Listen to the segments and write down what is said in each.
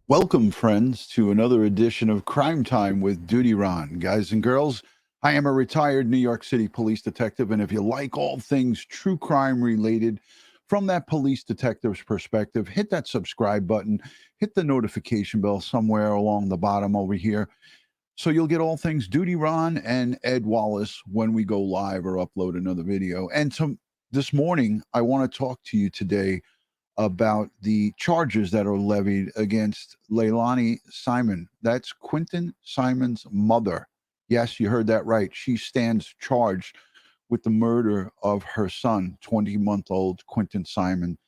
Welcome, friends, to another edition of Crime Time with DutyRon. Guys and girls, I am a retired New York City police detective, and if you like all things true crime related from that police detective's perspective, hit that subscribe button, hit the notification bell somewhere along the bottom over here, so you'll get all things DutyRon and Ed Wallace when we go live or upload another video. And this morning, I want to talk to you today about the charges that are levied against Leilani Simon. That's Quentin Simon's mother. Yes, you heard that right. She stands charged with the murder of her son, 20-month-old Quentin Simon,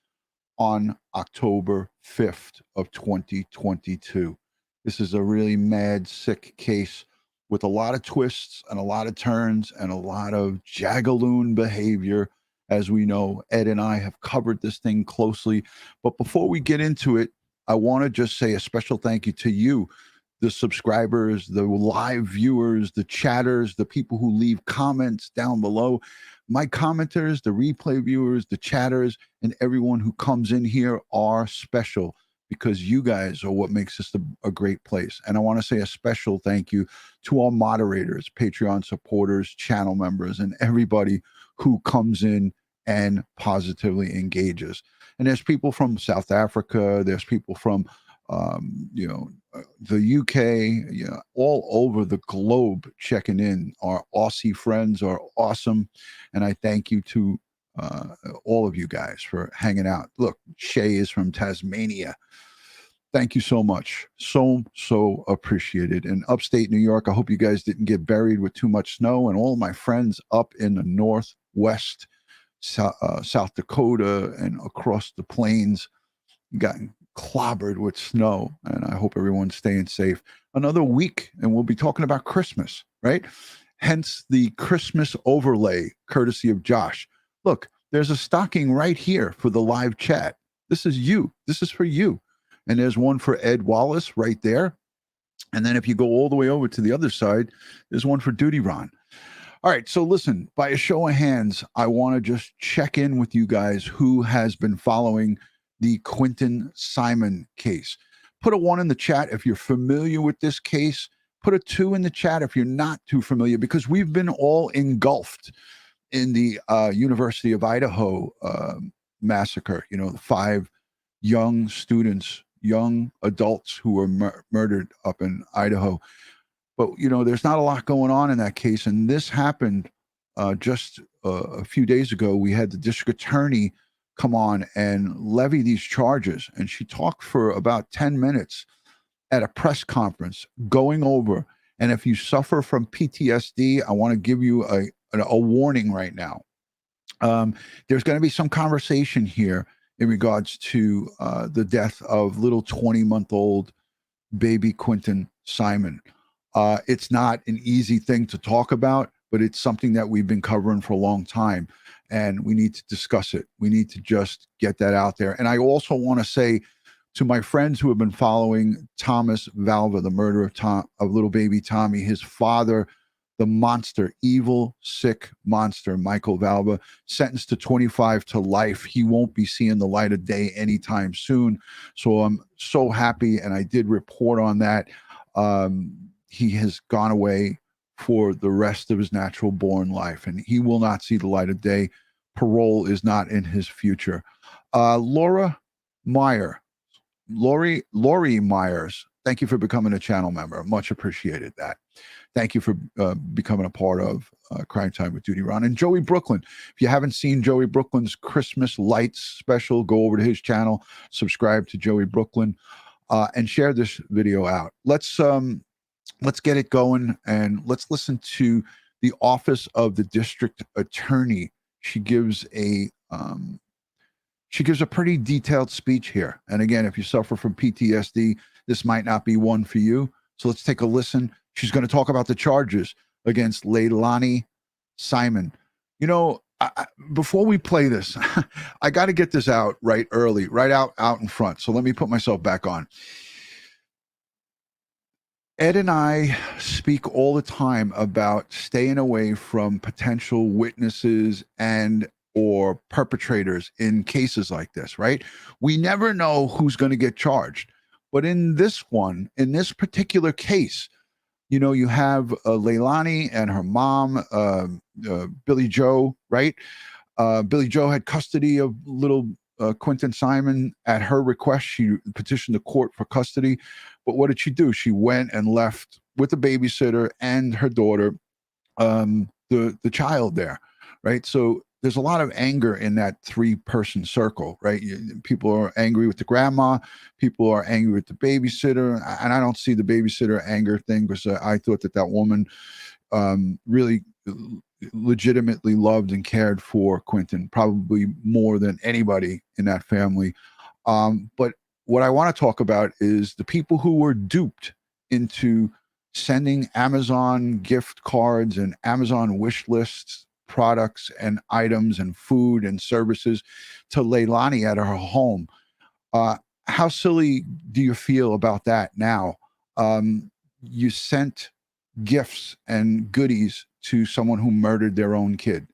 on October 5th of 2022. This is a really mad, sick case with a lot of twists and a lot of turns and a lot of jagaloon behavior. As we know, Ed and I have covered this thing closely. But before we get into it, I want to just say a special thank you to you, the subscribers, the live viewers, the chatters, the people who leave comments down below. My commenters, the replay viewers, the chatters, and everyone who comes in here are special because you guys are what makes this a great place. And I want to say a special thank you to all moderators, Patreon supporters, channel members, and everybody who comes in and positively engages. And there's people from South Africa, there's people from the UK, all over the globe checking in. Our Aussie friends are awesome, and I thank you to all of you guys for hanging out. Look, Shay is from Tasmania. Thank you so much. So appreciated. In upstate New York, I hope you guys didn't get buried with too much snow. And all my friends up in the Northwest, South Dakota, and across the plains got clobbered with snow. And I hope everyone's staying safe. Another week, and we'll be talking about Christmas, right? Hence the Christmas overlay, courtesy of Josh. Look, there's a stocking right here for the live chat. This is you. This is for you. And there's one for Ed Wallace right there. And then if you go all the way over to the other side, there's one for DutyRon. All right, so listen, by a show of hands, I want to just check in with you guys who has been following the Quentin Simon case. Put a 1 in the chat if you're familiar with this case. Put a 2 in the chat if you're not too familiar, because we've been all engulfed in the University of Idaho massacre. You know, the 5 young students, young adults who were murdered up in Idaho. But, there's not a lot going on in that case. And this happened just a few days ago. We had the district attorney come on and levy these charges. And she talked for about 10 minutes at a press conference going over. And if you suffer from PTSD, I want to give you a warning right now. There's going to be some conversation here in regards to the death of little 20-month-old baby Quentin Simon. It's not an easy thing to talk about, but it's something that we've been covering for a long time, and we need to discuss it. We need to just get that out there. And I also want to say to my friends who have been following Thomas Valva, the murder of little baby Tommy, his father, the monster, evil, sick monster, Michael Valva, sentenced to 25 to life. He won't be seeing the light of day anytime soon. So I'm so happy, and I did report on that. He has gone away for the rest of his natural born life, and he will not see the light of day. Parole is not in his future. Lori Myers, thank you for becoming a channel member. Much appreciated that. Thank you for becoming a part of Crime Time with DutyRon. And Joey Brooklyn, if you haven't seen Joey Brooklyn's Christmas Lights special, go over to his channel, subscribe to Joey Brooklyn, and share this video out. Let's get it going, and let's listen to the Office of the District Attorney. She gives a pretty detailed speech here. And again, if you suffer from PTSD, this might not be one for you. So let's take a listen. She's going to talk about the charges against Leilani Simon. Before we play this, I got to get this out right early, right out in front. So let me put myself back on. Ed and I speak all the time about staying away from potential witnesses and or perpetrators in cases like this, right? We never know who's going to get charged. But in this one, in this particular case, you know, you have Leilani and her mom, Billy Joe, right? Billy Joe had custody of little Quentin Simon at her request. She petitioned the court for custody. But what did she do? She went and left with the babysitter and her daughter, the child there, right? So there's a lot of anger in that 3-person circle, right? People are angry with the grandma, people are angry with the babysitter, and I don't see the babysitter anger thing, because I thought that woman really legitimately loved and cared for Quentin, probably more than anybody in that family. But what I want to talk about is the people who were duped into sending Amazon gift cards and Amazon wish lists, products and items and food and services to Leilani at her home. How silly do you feel about that now? You sent gifts and goodies to someone who murdered their own kid.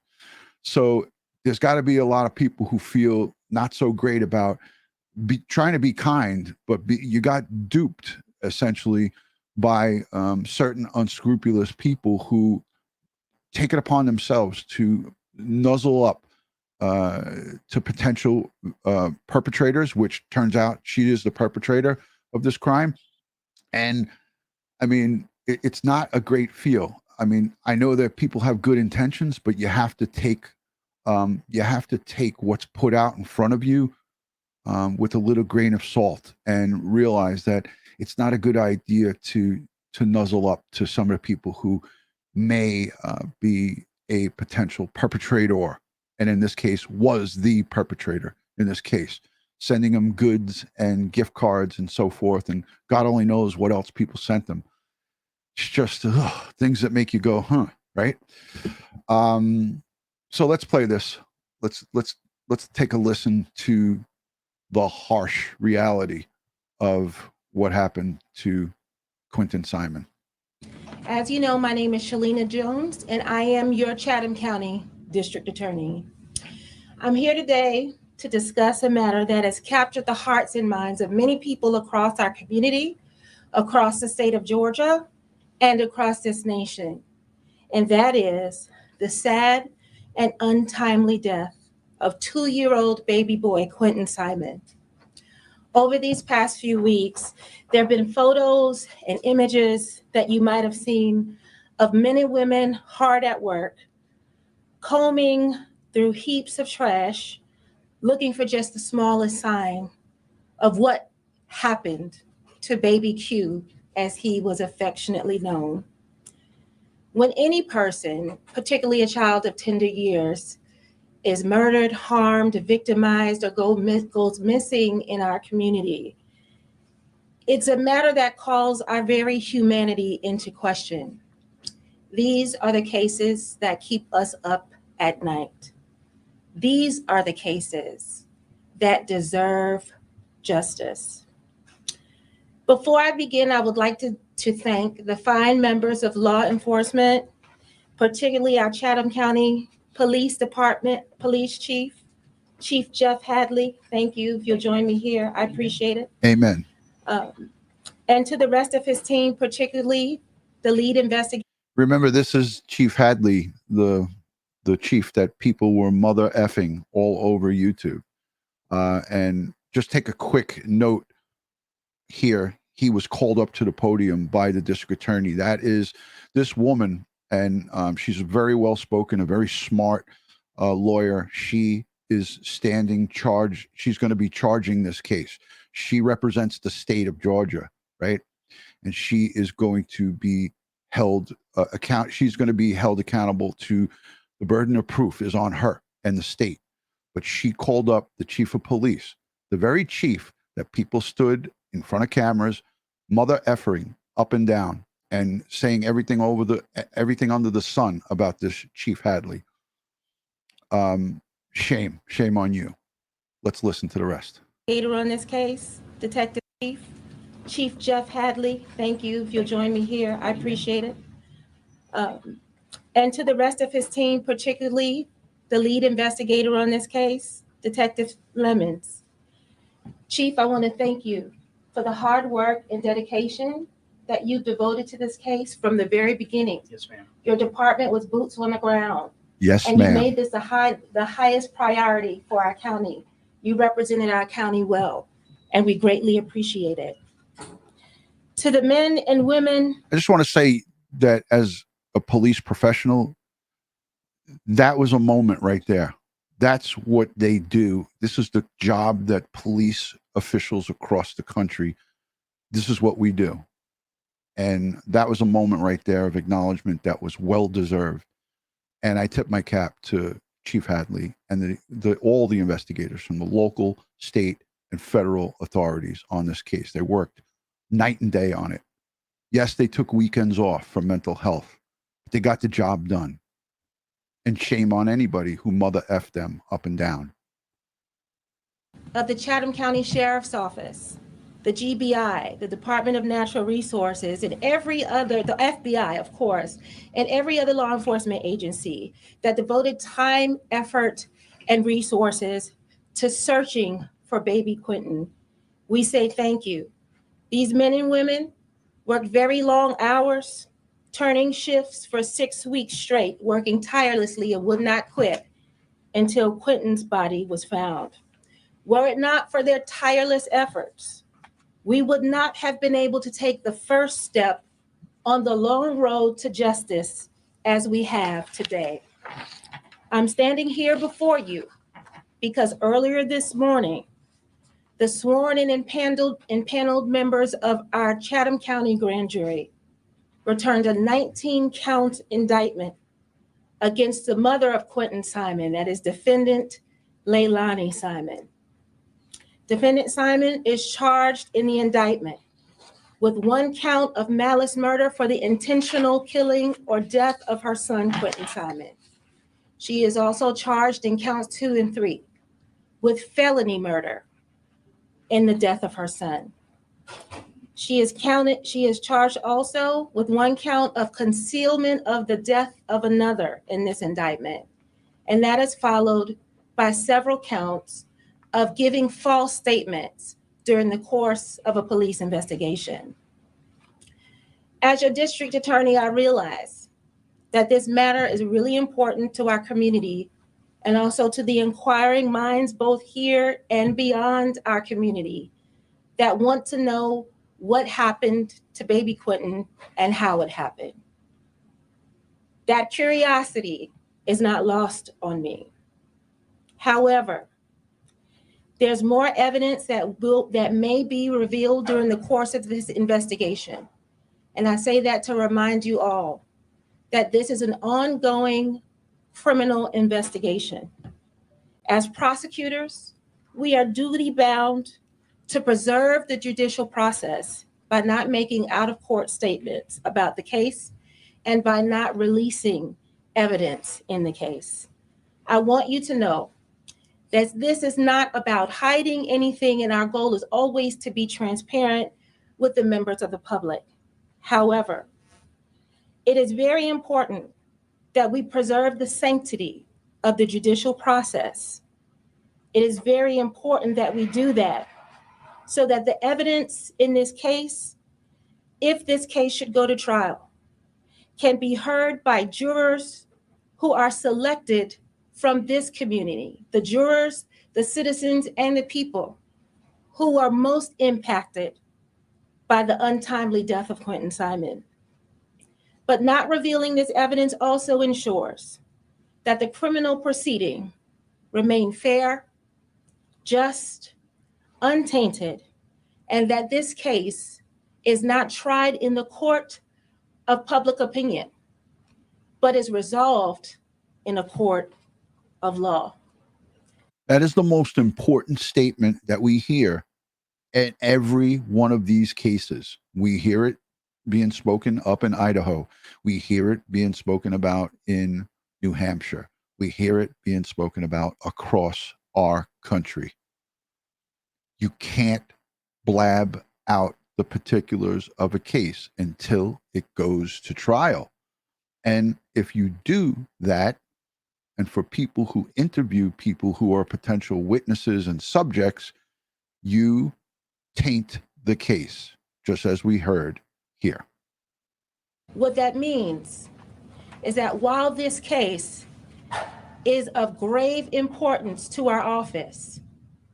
So there's got to be a lot of people who feel not so great about trying to be kind, but you got duped essentially by certain unscrupulous people who take it upon themselves to nuzzle up to potential perpetrators, which turns out she is the perpetrator of this crime. And I mean, it's not a great feel. I mean, I know that people have good intentions, but you have to take what's put out in front of you with a little grain of salt, and realize that it's not a good idea to nuzzle up to some of the people who may be a potential perpetrator, and in this case was the perpetrator in this case, sending them goods and gift cards and so forth, and God only knows what else people sent them. It's just things that make you go, huh, right? So let's play this. Let's take a listen to the harsh reality of what happened to Quentin Simon. As you know, my name is Shalina Jones, and I am your Chatham County District Attorney. I'm here today to discuss a matter that has captured the hearts and minds of many people across our community, across the state of Georgia, and across this nation. And that is the sad and untimely death of 2-year-old baby boy Quentin Simon. Over these past few weeks, there have been photos and images that you might have seen of men and women hard at work, combing through heaps of trash, looking for just the smallest sign of what happened to baby Q, as he was affectionately known. When any person, particularly a child of tender years, is murdered, harmed, victimized, or goes missing in our community, it's a matter that calls our very humanity into question. These are the cases that keep us up at night. These are the cases that deserve justice. Before I begin, I would like to thank the fine members of law enforcement, particularly our Chatham County Police Department Police Chief, Chief Jeff Hadley. Thank you. If you'll join me here, I appreciate it. Amen. And to the rest of his team, particularly the lead investigator. Remember, this is Chief Hadley, the chief that people were mother effing all over YouTube. And just take a quick note here. He was called up to the podium by the district attorney. That is this woman, and she's very well spoken, a very smart lawyer. She is standing charge. She's going to be charging this case. She represents the state of Georgia, right? And she is going to be held She's going to be held accountable to the burden of proof is on her and the state. But she called up the chief of police, the very chief that people stood in front of cameras, mother effing up and down, and saying everything under the sun about this Chief Hadley. Shame on you. Let's listen to the rest. On this case, Detective Chief Jeff Hadley. Thank you. If you'll join me here, I appreciate it. And to the rest of his team, particularly the lead investigator on this case, Detective Lemons. Chief, I want to thank you for the hard work and dedication that you've devoted to this case from the very beginning. Yes, ma'am. Your department was boots on the ground. Yes, And you ma'am. made this the highest priority for our county. You represented our county well, and we greatly appreciate it. To the men and women, I just want to say that as a police professional, that was a moment right there. That's what they do. This is the job that police officials across the country, this is what we do. And that was a moment right there of acknowledgement that was well deserved. And I tip my cap to Chief Hadley and all the investigators from the local, state, and federal authorities on this case. They worked night and day on it. Yes, they took weekends off for mental health, but they got the job done. And shame on anybody who mother effed them up and down. Of the Chatham County Sheriff's Office, the GBI, the Department of Natural Resources, and every other, the FBI, of course, and every other law enforcement agency that devoted time, effort, and resources to searching for baby Quentin. We say thank you. These men and women worked very long hours, turning shifts for 6 weeks straight, working tirelessly and would not quit until Quentin's body was found. Were it not for their tireless efforts, we would not have been able to take the first step on the long road to justice as we have today. I'm standing here before you because earlier this morning, the sworn and impaneled members of our Chatham County grand jury returned a 19-count indictment against the mother of Quentin Simon, that is defendant Leilani Simon. Defendant Simon is charged in the indictment with 1 count of malice murder for the intentional killing or death of her son, Quentin Simon. She is also charged in counts 2 and 3 with felony murder in the death of her son. She is charged also with 1 count of concealment of the death of another in this indictment. And that is followed by several counts of giving false statements during the course of a police investigation. As your district attorney, I realize that this matter is really important to our community and also to the inquiring minds both here and beyond our community that want to know what happened to baby Quentin and how it happened. That curiosity is not lost on me. However, there's more evidence that may be revealed during the course of this investigation. And I say that to remind you all that this is an ongoing criminal investigation. As prosecutors, we are duty bound to preserve the judicial process by not making out-of-court statements about the case and by not releasing evidence in the case. I want you to know that this is not about hiding anything, and our goal is always to be transparent with the members of the public. However, it is very important that we preserve the sanctity of the judicial process. It is very important that we do that so that the evidence in this case, if this case should go to trial, can be heard by jurors who are selected from this community, the jurors, the citizens, and the people who are most impacted by the untimely death of Quentin Simon. But not revealing this evidence also ensures that the criminal proceeding remain fair, just, untainted, and that this case is not tried in the court of public opinion, but is resolved in a court of law. That is the most important statement that we hear in every one of these cases. We hear it being spoken up in Idaho. We hear it being spoken about in New Hampshire. We hear it being spoken about across our country. You can't blab out the particulars of a case until it goes to trial. And if you do that, and for people who interview people who are potential witnesses and subjects, you taint the case, just as we heard here. What that means is that while this case is of grave importance to our office,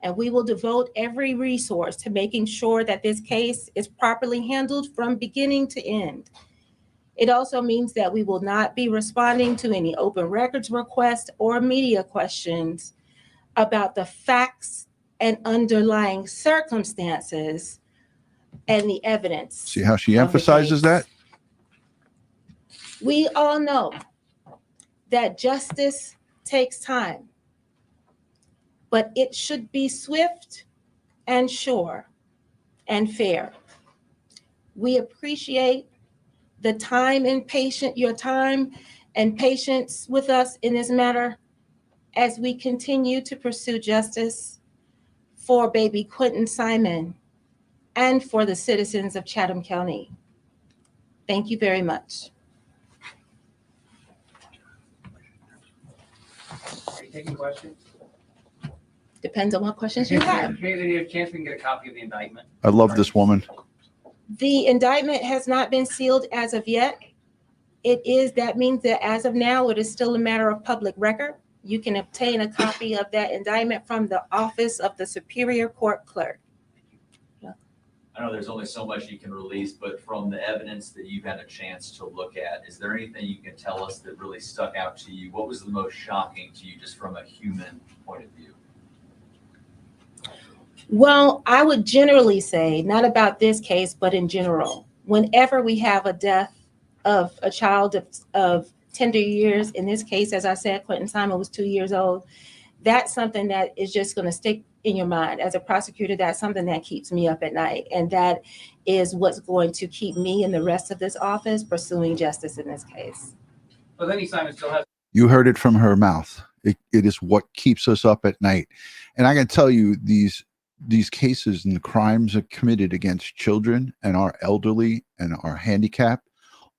and we will devote every resource to making sure that this case is properly handled from beginning to end, it also means that we will not be responding to any open records requests or media questions about the facts and underlying circumstances and the evidence. See how she emphasizes that? We all know that justice takes time, but it should be swift and sure and fair. We appreciate the time and your time and patience with us in this matter as we continue to pursue justice for baby Quentin Simon and for the citizens of Chatham County. Thank you very much. Are you taking questions? Depends on what questions you have. Maybe a chance we can get a copy of the indictment. I love this woman. The indictment has not been sealed as of yet. That means that as of now, it is still a matter of public record. You can obtain a copy of that indictment from the Office of the Superior Court Clerk. I know there's only so much you can release, but from the evidence that you've had a chance to look at, is there anything you can tell us that really stuck out to you? What was the most shocking to you just from a human point of view? Well, I would generally say, not about this case, but in general, whenever we have a death of a child of tender years, in this case, as I said, Quentin Simon was 2 years old, that's something that is just going to stick in your mind. As a prosecutor, that's something that keeps me up at night. And that is what's going to keep me and the rest of this office pursuing justice in this case. But Leilani Simon still has. You heard it from her mouth. It is what keeps us up at night. And I can tell you, these cases and the crimes are committed against children and our elderly and our handicapped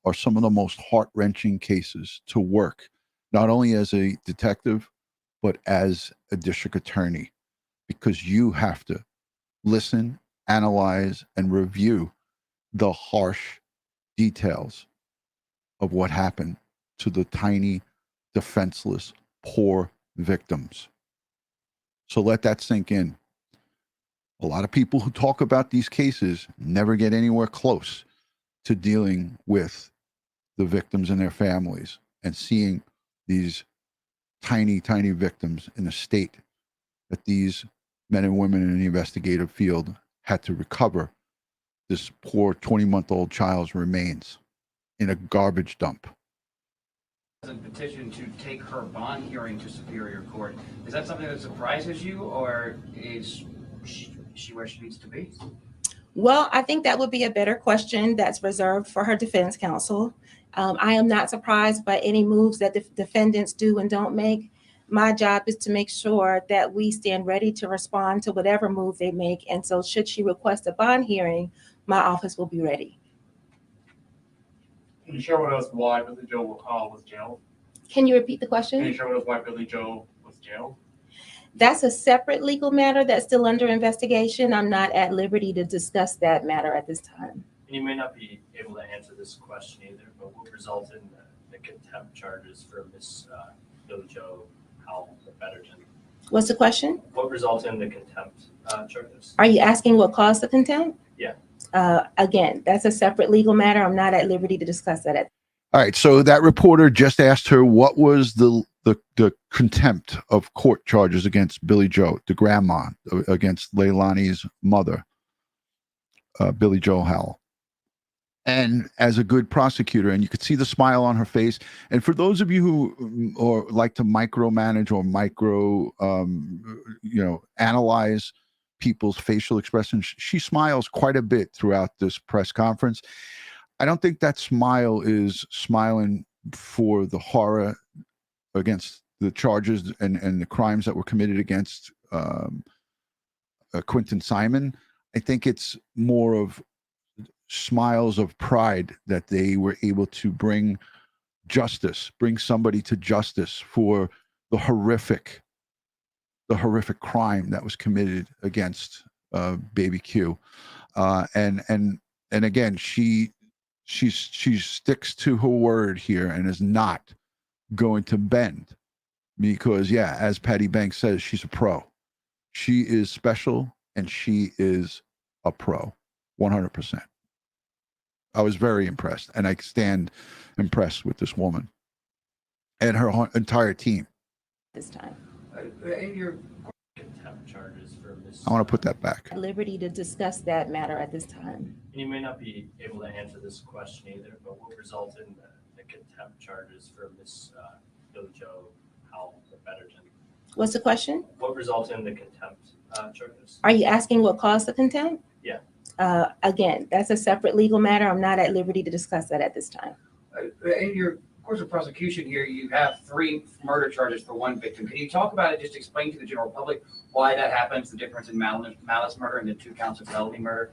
are some of the most heart-wrenching cases to work, not only as a detective, but as a district attorney, because you have to listen, analyze, and review the harsh details of what happened to the tiny, defenseless, poor victims. So let that sink in. A lot of people who talk about these cases never get anywhere close to dealing with the victims and their families and seeing these tiny, tiny victims in a state that these men and women in the investigative field had to recover this poor 20-month-old child's remains in a garbage dump. A petition to take her bond hearing to Superior Court. Is that something that surprises you, or is she where she needs to be? Well, I think that would be a better question that's reserved for her defense counsel. I am not surprised by any moves that defendants do and don't make. My job is to make sure that we stand ready to respond to whatever move they make. And so should she request a bond hearing, my office will be ready. Can you share with us why Billy Joe was jailed? Can you repeat the Can you question? share with us why Billy Joe was jailed? That's a separate legal matter that's still under investigation. I'm not at liberty to discuss that matter at this time. And you may not be able to answer this question either, but what resulted in the contempt charges for Miss Billy Joe Betterton? What's the question? What resulted in the contempt charges? Are you asking what caused the contempt? Yeah. Again, that's a separate legal matter. I'm not at liberty to discuss that. All right, so that reporter just asked her what was the contempt of court charges against Billy Joe, the grandma, against Leilani's mother, Billy Joe Howell. And as a good prosecutor, and you could see the smile on her face. And for those of you who or like to micromanage or analyze people's facial expressions, she smiles quite a bit throughout this press conference. I don't think that smile is smiling for the horror against the charges and the crimes that were committed against Quentin Simon. I think it's more of smiles of pride that they were able to bring somebody to justice for the horrific crime that was committed against baby Q. And again, she sticks to her word here and is not going to bend because, yeah, as Patty Banks says, she's a pro. She is special and she is a pro, 100%. I was very impressed, and I stand impressed with this woman and her entire team. This time. Your Contempt charges for Miss. I want to put that back. At liberty to discuss that matter at this time. And you may not be able to answer this question either, but what result in the contempt charges for Miss Billy Joe Howell Betterton? What's the question? What result in the contempt charges? Are you asking what caused the contempt? Yeah. Again, that's a separate legal matter. I'm not at liberty to discuss that at this time. in your course of prosecution here, you have 3 murder charges for 1 victim. Can you talk about it? Just explain to the general public why that happens, the difference in malice murder and the 2 counts of felony murder.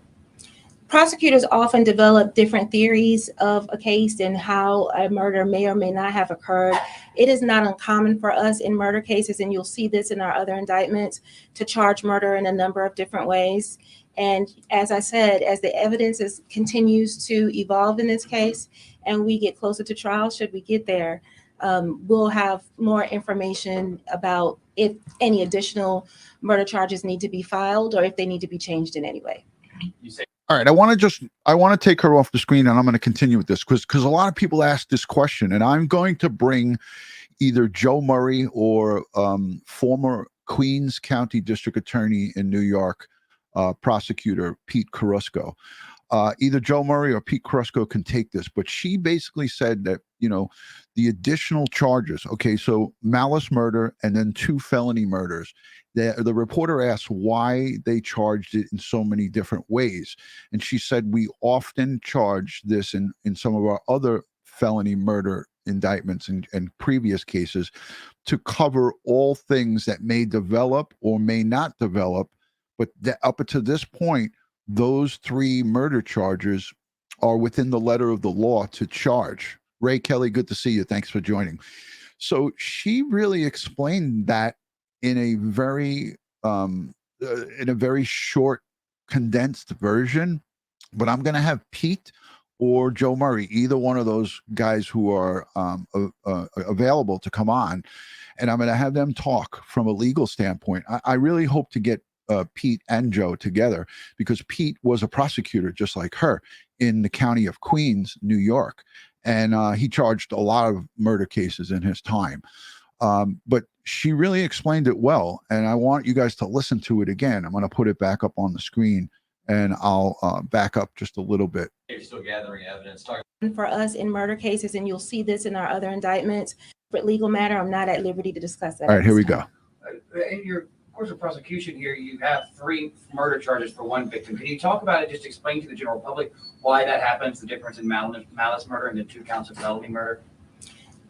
Prosecutors often develop different theories of a case and how a murder may or may not have occurred. It is not uncommon for us in murder cases, and you'll see this in our other indictments, to charge murder in a number of different ways. And as I said, as the evidence continues to evolve in this case and we get closer to trial, should we get there, we'll have more information about if any additional murder charges need to be filed or if they need to be changed in any way. You say All right, I want to take her off the screen, and I'm going to continue with this because a lot of people ask this question, and I'm going to bring either Joe Murray or former Queens County District Attorney in New York, prosecutor Pete Carrusco. Either Joe Murray or Pete Carrusco can take this, but she basically said that, the additional charges, okay, so malice murder and then 2 felony murders. The reporter asked why they charged it in so many different ways. And she said, we often charge this in some of our other felony murder indictments and previous cases to cover all things that may develop or may not develop. But up to this point, those 3 murder charges are within the letter of the law to charge. Ray Kelly, good to see you. Thanks for joining. So she really explained that in a very short, condensed version. But I'm going to have Pete or Joe Murray, either one of those guys who are available to come on, and I'm going to have them talk from a legal standpoint. I really hope to get Pete and Joe together because Pete was a prosecutor just like her in the county of Queens, New York. And he charged a lot of murder cases in his time. But she really explained it well. And I want you guys to listen to it again. I'm going to put it back up on the screen and I'll back up just a little bit. you're still gathering evidence. For us in murder cases, and you'll see this in our other indictments, but legal matter, I'm not at liberty to discuss that. All right, here we go. In your course of prosecution here, you have 3 murder charges for 1 victim. Can you talk about it? Just explain to the general public why that happens, the difference in malice murder and the 2 counts of felony murder.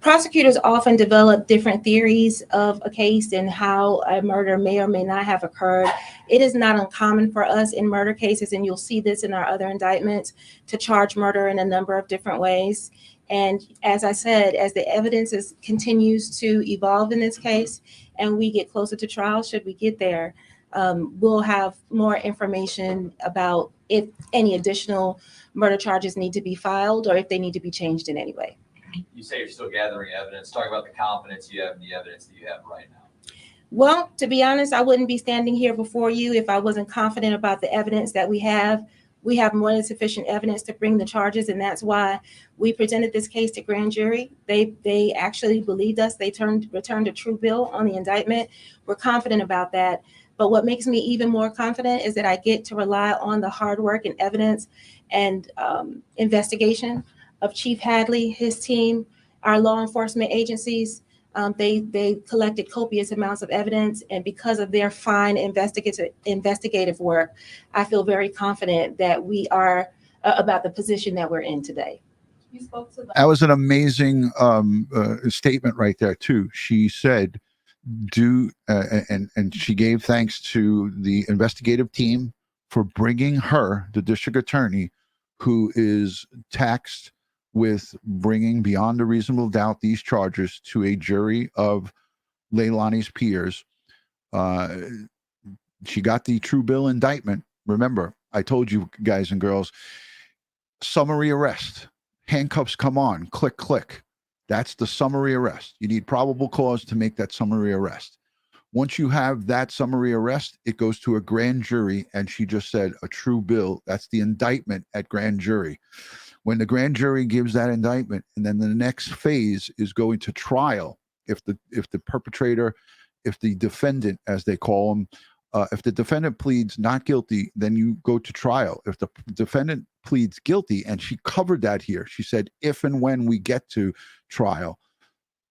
Prosecutors often develop different theories of a case and how a murder may or may not have occurred. It is not uncommon for us in murder cases, and you'll see this in our other indictments, to charge murder in a number of different ways. And as I said, as the evidence continues to evolve in this case and we get closer to trial, should we get there, we'll have more information about if any additional murder charges need to be filed or if they need to be changed in any way. You say you're still gathering evidence. Talk about the confidence you have in the evidence that you have right now. Well, to be honest, I wouldn't be standing here before you if I wasn't confident about the evidence that we have. We have more than sufficient evidence to bring the charges, and that's why we presented this case to grand jury. They actually believed us. They returned a true bill on the indictment. We're confident about that. But what makes me even more confident is that I get to rely on the hard work and evidence and investigation of Chief Hadley, his team, our law enforcement agencies. They collected copious amounts of evidence, and because of their fine investigative work, I feel very confident that we are about the position that we're in today. You spoke to That was an amazing statement right there too. She said, and she gave thanks to the investigative team for bringing her, the district attorney, who is taxed with bringing beyond a reasonable doubt these charges to a jury of Leilani's peers. She got the true bill indictment. Remember, I told you guys and girls, summary arrest, handcuffs come on, click, click. That's the summary arrest. You need probable cause to make that summary arrest. Once you have that summary arrest, it goes to a grand jury, and she just said a true bill. That's the indictment at grand jury. When the grand jury gives that indictment, and then the next phase is going to trial. If the perpetrator, if the defendant, as they call them, if the defendant pleads not guilty, then you go to trial. If the defendant pleads guilty, and she covered that here, she said, if and when we get to trial,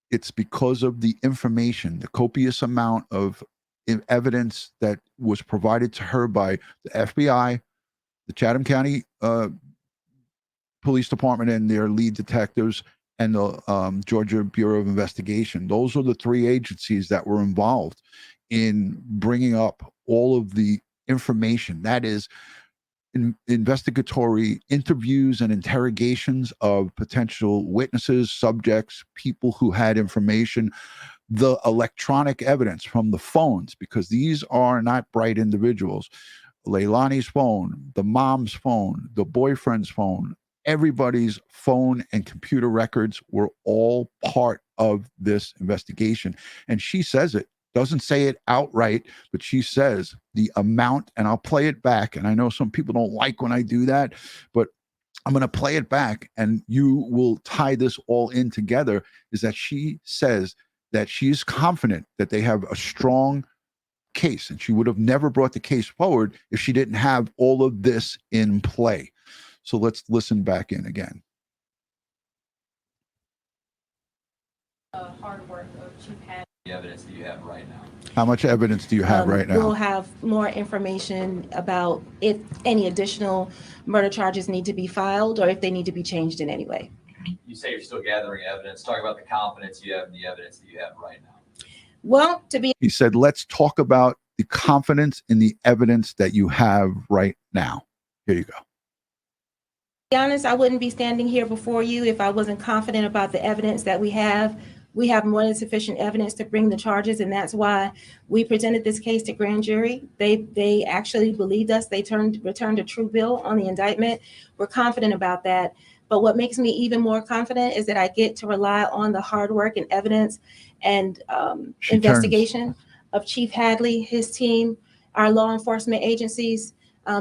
it's because of the information, the copious amount of evidence that was provided to her by the FBI, the Chatham County Police Department and their lead detectives, and the Georgia Bureau of Investigation. Those are the three agencies that were involved in bringing up all of the information. That is investigatory interviews and interrogations of potential witnesses, subjects, people who had information, the electronic evidence from the phones, because these are not bright individuals. Leilani's phone, the mom's phone, the boyfriend's phone, everybody's phone and computer records were all part of this investigation. And she says it, doesn't say it outright, but she says the amount, and I'll play it back. And I know some people don't like when I do that, but I'm going to play it back and you will tie this all in together, is that she says that she's confident that they have a strong case, and she would have never brought the case forward if she didn't have all of this in play. So let's listen back in again. Hard work of Chief Hadley. The evidence that you have right now. How much evidence do you have right now? We'll have more information about if any additional murder charges need to be filed or if they need to be changed in any way. You say you're still gathering evidence. Talk about the confidence you have in the evidence that you have right now. Well, to be He said, let's talk about the confidence in the evidence that you have right now. Here you go. honest, I wouldn't be standing here before you if I wasn't confident about the evidence that we have. We have more than sufficient evidence to bring the charges, and that's why we presented this case to grand jury. They actually believed us. They returned a true bill on the indictment. We're confident about that. But what makes me even more confident is that I get to rely on the hard work and evidence and investigation of Chief Hadley, his team, our law enforcement agencies.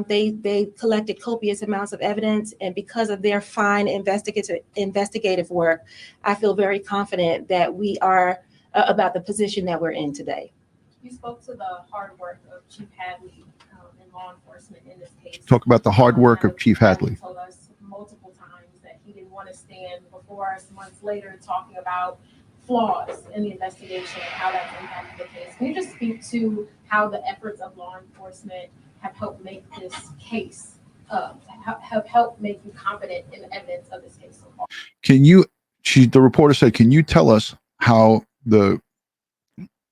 They collected copious amounts of evidence, and because of their fine investigative work, I feel very confident that we are about the position that we're in today. You spoke to the hard work of Chief Hadley in law enforcement in this case. Talk about the hard work of Chief Hadley. He told us multiple times that he didn't want to stand before us months later talking about flaws in the investigation and how that's impacted the case. Can you just speak to how the efforts of law enforcement have helped make this case, have helped make you confident in the evidence of this case so far? The reporter said, can you tell us how the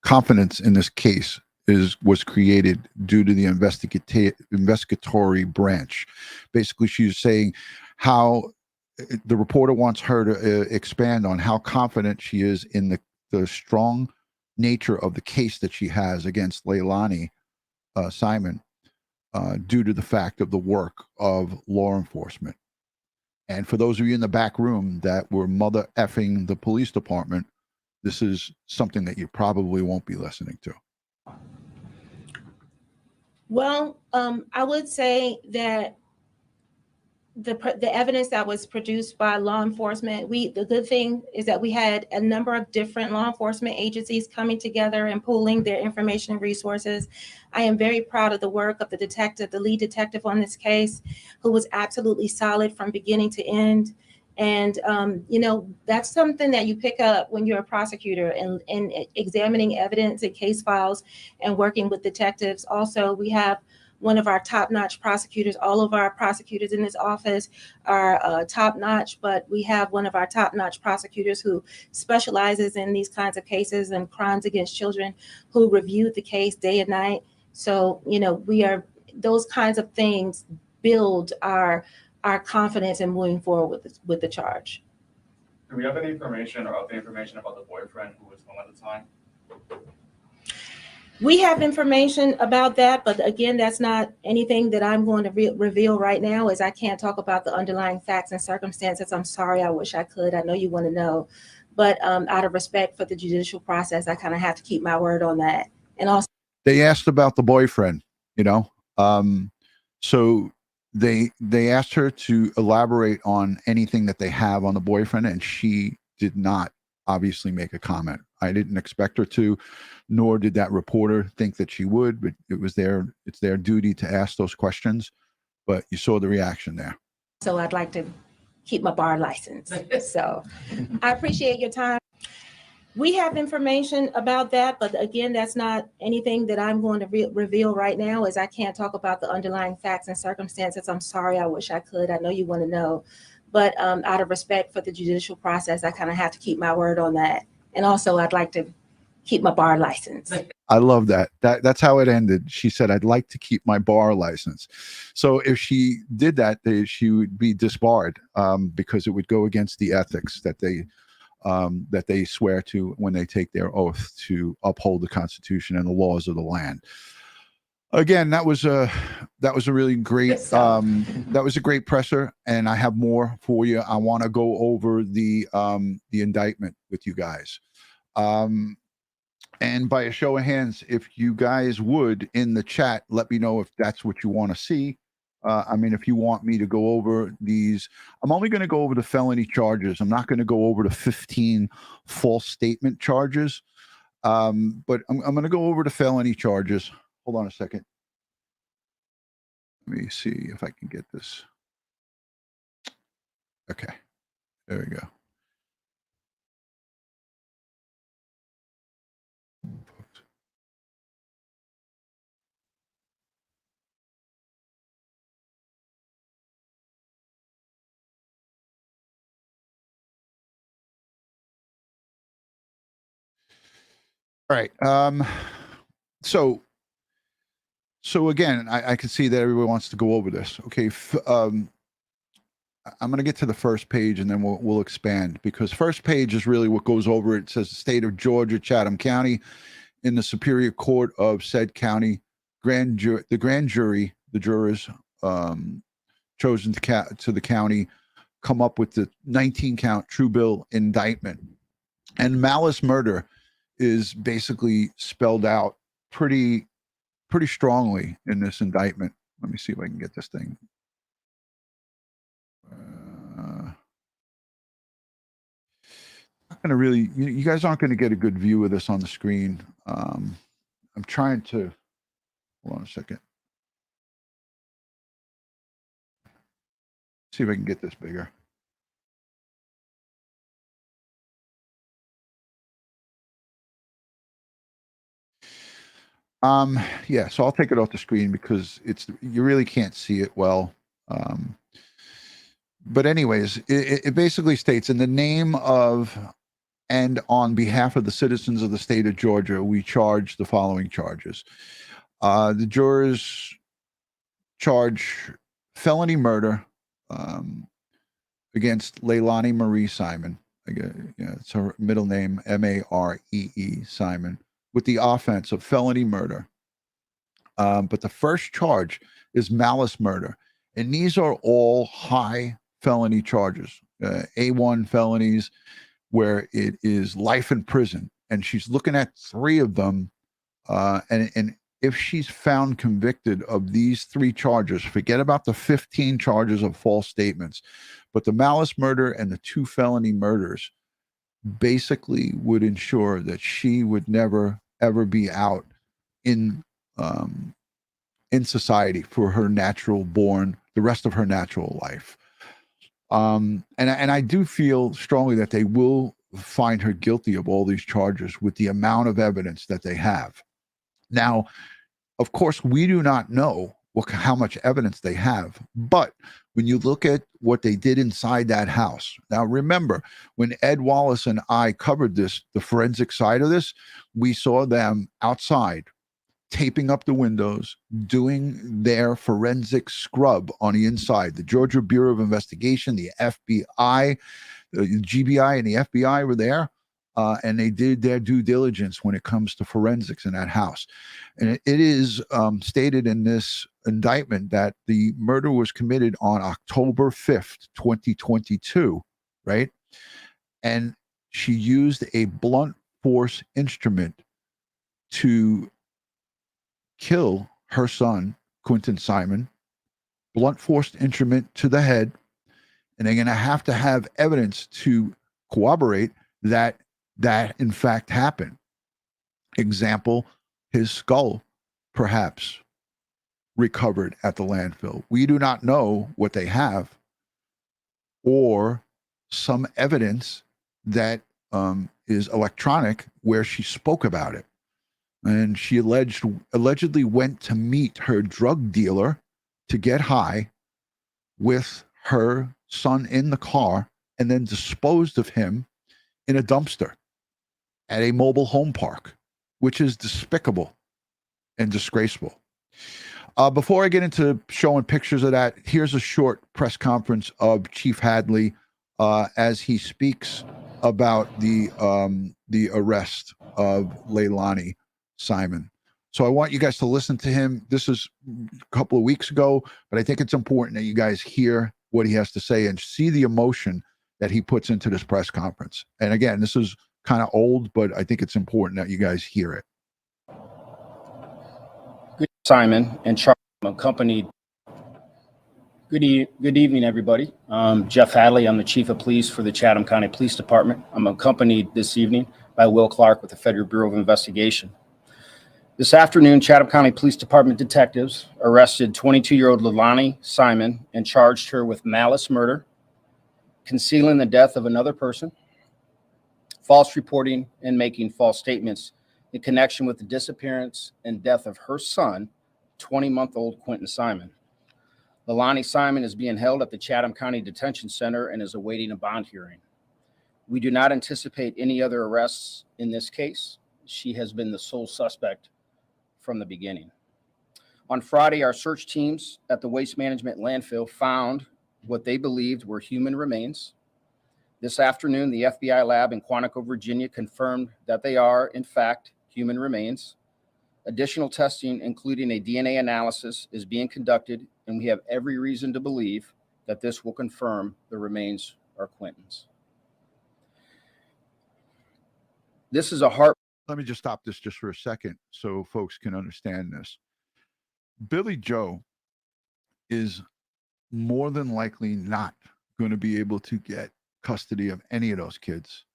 confidence in this case was created due to the investigatory branch? Basically, she's saying how the reporter wants her to expand on how confident she is in the strong nature of the case that she has against Leilani Simon due to the fact of the work of law enforcement. And for those of you in the back room that were mother effing the police department, this is something that you probably won't be listening to. Well, I would say that the evidence that was produced by law enforcement, the good thing is that we had a number of different law enforcement agencies coming together and pooling their information and resources. I am very proud of the work of the lead detective on this case, who was absolutely solid from beginning to end. And, that's something that you pick up when you're a prosecutor and examining evidence and case files and working with detectives. Also, we have one of our top-notch prosecutors. All of our prosecutors in this office are top-notch, but we have one of our top-notch prosecutors who specializes in these kinds of cases and crimes against children, who reviewed the case day and night. So, those kinds of things build our confidence in moving forward with the charge. Do we have any information or update information about the boyfriend who was home at the time? We have information about that, but again, that's not anything that I'm going to reveal right now, as I can't talk about the underlying facts and circumstances. I'm sorry, I wish I could. I know you want to know, but out of respect for the judicial process, I kind of have to keep my word on that. And also, They asked about the boyfriend, so they asked her to elaborate on anything that they have on the boyfriend, and she did not obviously make a comment. I didn't expect her to, nor did that reporter think that she would, but it's their duty to ask those questions. But you saw the reaction there. so I'd like to keep my bar license. So I appreciate your time. We have information about that, but again, that's not anything that I'm going to reveal right now, as I can't talk about the underlying facts and circumstances. I'm sorry, I wish I could. I know you want to know, but out of respect for the judicial process, I kind of have to keep my word on that. And also, I'd like to keep my bar license. I love that. That's how it ended. She said, "I'd like to keep my bar license." So if she did that, she would be disbarred because it would go against the ethics that they swear to when they take their oath to uphold the Constitution and the laws of the land. Again, that was a really great that was a great presser, and I have more for you. I want to go over the indictment with you guys. And by a show of hands, if you guys would in the chat, let me know if that's what you want to see. If you want me to go over these, I'm only going to go over the felony charges. I'm not going to go over the 15 false statement charges. But I'm going to go over the felony charges. Hold on a second. Let me see if I can get this. Okay. There we go. All right. So again, I can see that everyone wants to go over this. Okay. I'm going to get to the first page and then we'll expand, because first page is really what goes over. It says the state of Georgia, Chatham County, in the Superior Court of said county, the grand jury, the jurors chosen to the county, come up with the 19-count true bill indictment. And malice murder is basically spelled out pretty strongly in this indictment. Let me see if I can get this thing. Not going to really, you guys aren't going to get a good view of this on the screen. I'm trying to, hold on a second. See if I can get this bigger. Yeah, so I'll take it off the screen because you really can't see it well. But anyways, it basically states, in the name of and on behalf of the citizens of the state of Georgia, we charge the following charges. The jurors charge felony murder against Leilani Marie Simon. It's her middle name, Maree Simon, with the offense of felony murder. But the first charge is malice murder. And these are all high felony charges, A1 felonies, where it is life in prison. And she's looking at 3 of them. And if she's found convicted of these 3 charges, forget about the 15 charges of false statements, but the malice murder and the 2 felony murders basically would ensure that she would never, ever be out in society for the rest of her natural life. And I do feel strongly that they will find her guilty of all these charges with the amount of evidence that they have. Now, of course, we do not know how much evidence they have, but when you look at what they did inside that house. Now, remember, when Ed Wallace and I covered this, the forensic side of this, we saw them outside taping up the windows, doing their forensic scrub on the inside. The Georgia Bureau of Investigation, the FBI, the GBI, and the FBI were there. and they did their due diligence when it comes to forensics in that house. And it is stated in this indictment that the murder was committed on October 5th, 2022, right? And she used a blunt force instrument to kill her son, Quentin Simon, blunt force instrument to the head. And they're going to have evidence to corroborate that in fact happened. Example, his skull perhaps recovered at the landfill. We do not know what they have, or some evidence that is electronic where she spoke about it. And she allegedly went to meet her drug dealer to get high with her son in the car and then disposed of him in a dumpster at a mobile home park, which is despicable and disgraceful. Before I get into showing pictures of that, here's a short press conference of Chief Hadley as he speaks about the arrest of Leilani Simon. So I want you guys to listen to him. This is a couple of weeks ago, but I think it's important that you guys hear what he has to say and see the emotion that he puts into this press conference. And again, this is kind of old, but I think it's important that you guys hear it. Good Simon and Charles, I'm accompanied. Good evening, everybody. Jeff Hadley. I'm the Chief of Police for the Chatham County Police Department. I'm accompanied this evening by Will Clark with the Federal Bureau of Investigation. This afternoon, Chatham County Police Department detectives arrested 22-year-old Leilani Simon and charged her with malice murder, concealing the death of another person, false reporting, and making false statements in connection with the disappearance and death of her son, 20-month-old Quentin Simon. Leilani Simon is being held at the Chatham County Detention Center and is awaiting a bond hearing. We do not anticipate any other arrests in this case. She has been the sole suspect from the beginning. On Friday, our search teams at the waste management landfill found what they believed were human remains. This afternoon, the FBI lab in Quantico, Virginia confirmed that they are, in fact, human remains. Additional testing, including a DNA analysis, is being conducted, and we have every reason to believe that this will confirm the remains are Quentin's. This is a heart. Let me just stop this just for a second so folks can understand this. Billy Joe is more than likely not going to be able to get custody of any of those kids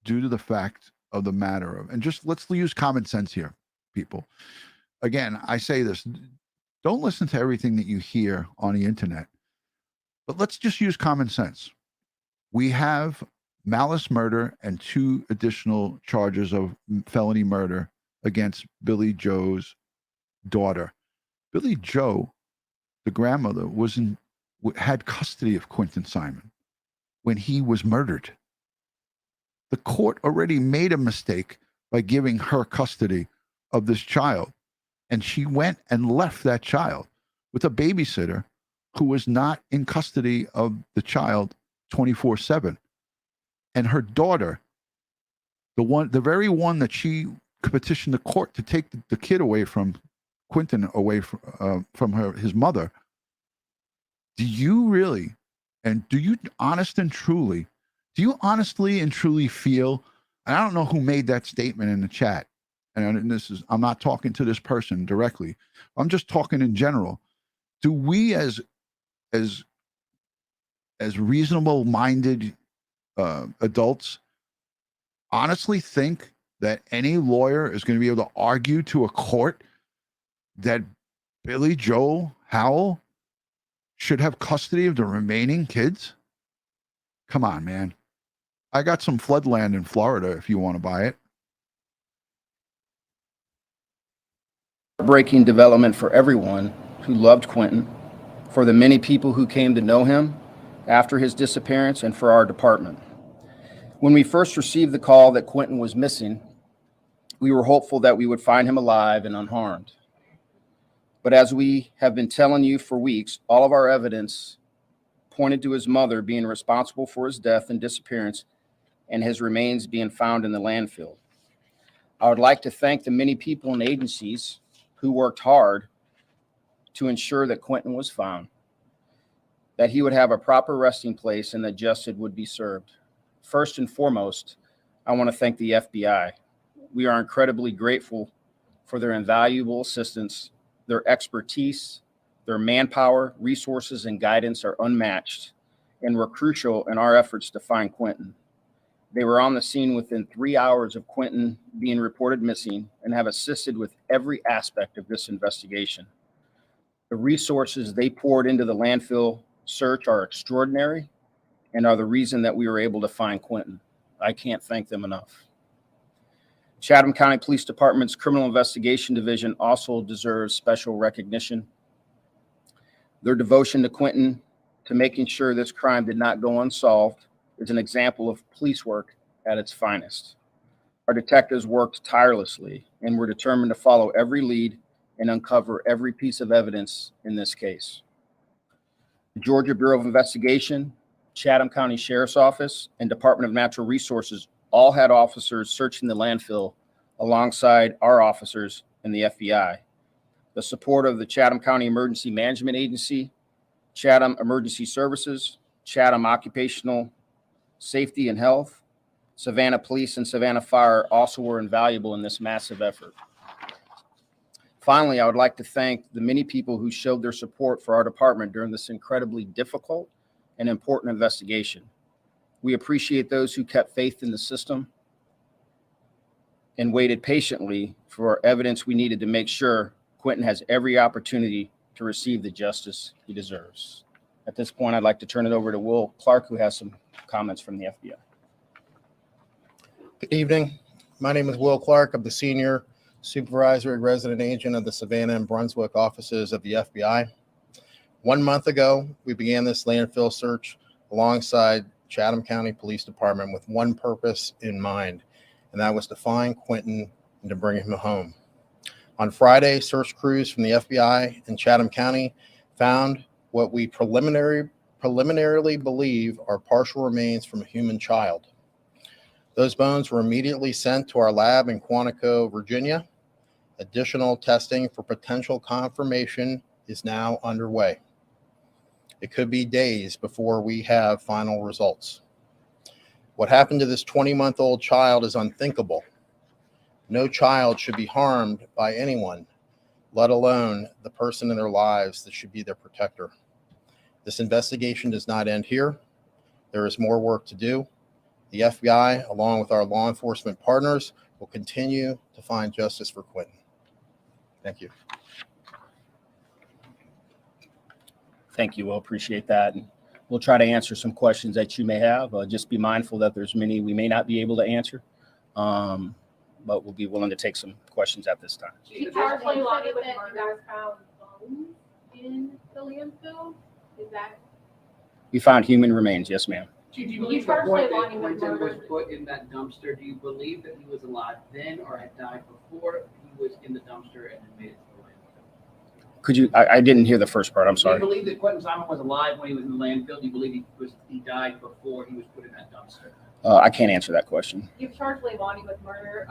due to the fact of the matter of, and just let's use common sense here, people. Again, I say this, don't listen to everything that you hear on the internet, but let's just use common sense. We have malice murder and 2 additional charges of felony murder against Billy Joe's daughter. Billy Joe, the grandmother, had custody of Quentin Simon when he was murdered. The court already made a mistake by giving her custody of this child, and she went and left that child with a babysitter who was not in custody of the child 24/7. And her daughter, the very one that she petitioned the court to take the kid away from, Quentin away from his mother. Do you really, and do you honestly and truly feel, and I don't know who made that statement in the chat, and I'm not talking to this person directly, I'm just talking in general. Do we as reasonable minded adults honestly think that any lawyer is going to be able to argue to a court that Billy Joe Howell should have custody of the remaining kids? Come on, man. I got some floodland in Florida if you want to buy it. Breaking development for everyone who loved Quentin, for the many people who came to know him after his disappearance, and for our department. When we first received the call that Quentin was missing, we were hopeful that we would find him alive and unharmed. But as we have been telling you for weeks, all of our evidence pointed to his mother being responsible for his death and disappearance, and his remains being found in the landfill. I would like to thank the many people and agencies who worked hard to ensure that Quentin was found, that he would have a proper resting place, and that justice would be served. First and foremost, I want to thank the FBI. We are incredibly grateful for their invaluable assistance. Their expertise, their manpower, resources, and guidance are unmatched and were crucial in our efforts to find Quentin. They were on the scene within 3 hours of Quentin being reported missing and have assisted with every aspect of this investigation. The resources they poured into the landfill search are extraordinary and are the reason that we were able to find Quentin. I can't thank them enough. Chatham County Police Department's Criminal Investigation Division also deserves special recognition. Their devotion to Quentin, to making sure this crime did not go unsolved, is an example of police work at its finest. Our detectives worked tirelessly and were determined to follow every lead and uncover every piece of evidence in this case. The Georgia Bureau of Investigation, Chatham County Sheriff's Office, and Department of Natural Resources all had officers searching the landfill alongside our officers and the FBI. The support of the Chatham County Emergency Management Agency, Chatham Emergency Services, Chatham Occupational Safety and Health, Savannah Police, and Savannah Fire also were invaluable in this massive effort. Finally, I would like to thank the many people who showed their support for our department during this incredibly difficult and important investigation. We appreciate those who kept faith in the system and waited patiently for evidence we needed to make sure Quentin has every opportunity to receive the justice he deserves. At this point, I'd like to turn it over to Will Clark, who has some comments from the FBI. Good evening. My name is Will Clark. I'm the Senior Supervisory Resident Agent of the Savannah and Brunswick offices of the FBI. 1 month ago, we began this landfill search alongside Chatham County Police Department with one purpose in mind, and that was to find Quentin and to bring him home. On Friday, search crews from the FBI and Chatham County found what we preliminarily believe are partial remains from a human child. Those bones were immediately sent to our lab in Quantico, Virginia. Additional testing for potential confirmation is now underway. It could be days before we have final results. What happened to this 20-month-old child is unthinkable. No child should be harmed by anyone, let alone the person in their lives that should be their protector. This investigation does not end here. There is more work to do. The FBI, along with our law enforcement partners, will continue to find justice for Quentin. Thank you. Thank you. We'll appreciate that. And we'll try to answer some questions that you may have. Just be mindful that there's many we may not be able to answer, but we'll be willing to take some questions at this time. You charged Leilani with murder. You guys found bones in the landfill? Is that? We found human remains. Yes, ma'am. Do you You believe charged the point Leilani that with Quentin was murder. put in that dumpster? Do you believe that he was alive then or had died before he was in the dumpster and then made it to the landfill? Could you? I didn't hear the first part. I'm Do sorry. you believe that Quentin Simon was alive when he was in the landfill? Do you believe he died before he was put in that dumpster? I can't answer that question. You've charged Leilani with murder.